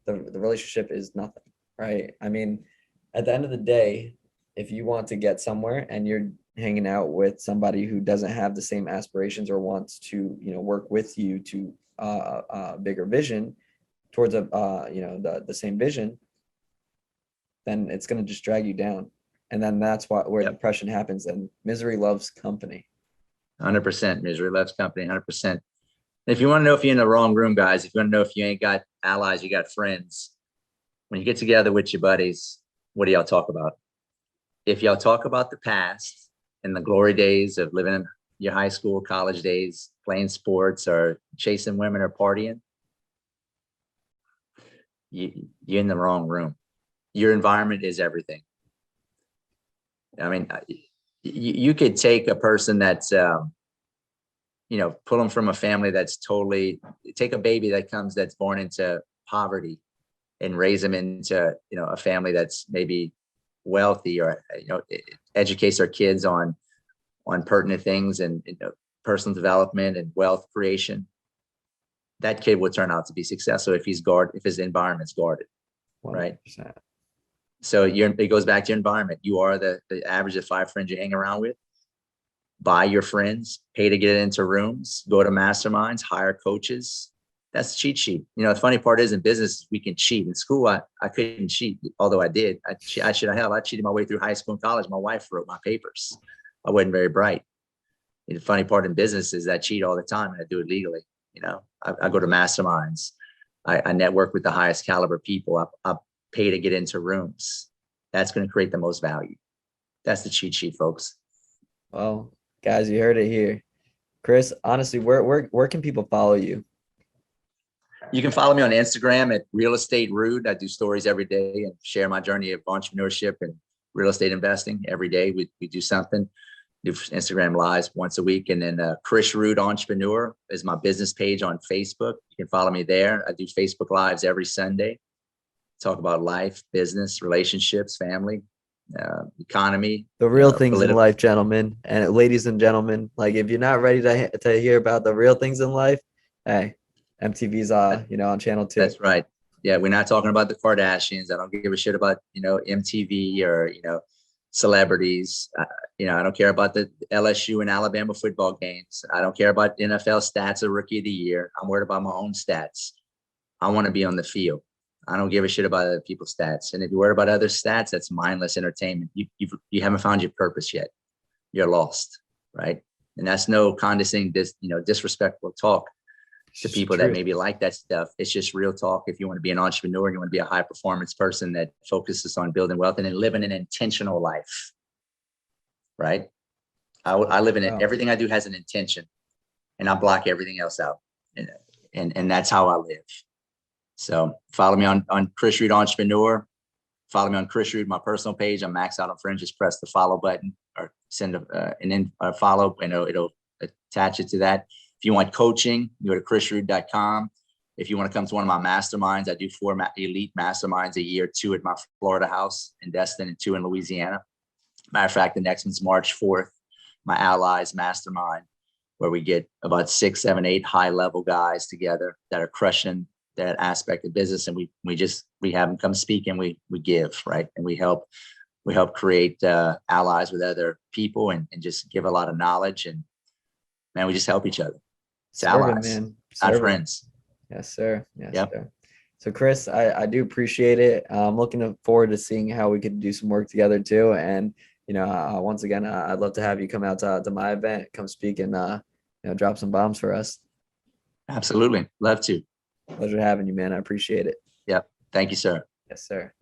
S2: the relationship is nothing, right? I mean, at the end of the day, if you want to get somewhere and you're hanging out with somebody who doesn't have the same aspirations or wants to, work with you to a bigger vision towards the same vision, then it's going to just drag you down. And then that's where depression happens, and misery loves company.
S1: 100%. Misery loves company. 100%. If you want to know if you're in the wrong room, guys, if you want to know if you ain't got allies, you got friends, when you get together with your buddies, what do y'all talk about? If y'all talk about the past and the glory days of living in your high school, college days, playing sports or chasing women or partying, you're in the wrong room. Your environment is everything. I mean, you could take a person that's, pull them from a family that's take a baby that's born into poverty and raise them into, a family that's maybe wealthy, or, educates our kids on pertinent things and personal development and wealth creation. That kid will turn out to be successful if his environment's guarded, 100%. Right? So it goes back to your environment. You are the average of 5 friends you hang around with. Buy your friends, pay to get into rooms, go to masterminds, hire coaches. That's the cheat sheet. The funny part is, in business, we can cheat. In school, I couldn't cheat, although I did. I cheated my way through high school and college. My wife wrote my papers. I wasn't very bright. The funny part in business is I cheat all the time, and I do it legally. I go to masterminds. I network with the highest caliber people. I pay to get into rooms. That's going to create the most value. That's the cheat sheet, folks.
S2: Well, guys, you heard it here. Chris, honestly, where can people follow you?
S1: You can follow me on Instagram at Real Estate Rood. I do stories every day and share my journey of entrepreneurship and real estate investing every day. We do something. Do Instagram lives once a week. And then Chris Rood Entrepreneur is my business page on Facebook. You can follow me there. I do Facebook lives every Sunday. talk about life, business, relationships, family, economy.
S2: The real things in
S1: political.
S2: life, gentlemen and ladies and gentlemen. Like, if you're not ready to hear about the real things in life, hey, MTV's on channel 2.
S1: That's right. Yeah, we're not talking about the Kardashians. I don't give a shit about MTV or celebrities. I don't care about the LSU and Alabama football games. I don't care about NFL stats or rookie of the year. I'm worried about my own stats. I want to be on the field. I don't give a shit about other people's stats. And if you're worried about other stats, that's mindless entertainment. You haven't found your purpose yet. You're lost, right? And that's no condescending, disrespectful talk to people that maybe like that stuff. It's just real talk. If you want to be an entrepreneur, you want to be a high performance person that focuses on building wealth and then living an intentional life, right? I live in it. Everything I do has an intention, and I block everything else out. And that's how I live. So follow me on Chris Rood Entrepreneur. Follow me on Chris Rood, my personal page. I'm maxed out on friends. Just press the follow button or send a follow, and it'll attach it to that. If you want coaching, you go to chrisrood.com. If you want to come to one of my masterminds, I do 4 elite masterminds a year, 2 at my Florida house in Destin and 2 in Louisiana. Matter of fact, the next one's March 4th, my Allies Mastermind, where we get about 6, 7, 8 high-level guys together that are crushing that aspect of business, and we have them come speak, and we give, right, and we help create allies with other people, and just give a lot of knowledge, and man, we just help each other. It's allies, man. Not friends.
S2: Yes, sir. Yes, sir. So, Chris, I do appreciate it. I'm looking forward to seeing how we could do some work together too. And once again, I'd love to have you come out to my event, come speak, and drop some bombs for us.
S1: Absolutely, love to.
S2: Pleasure having you, man. I appreciate it.
S1: Yep. Thank you, sir.
S2: Yes, sir.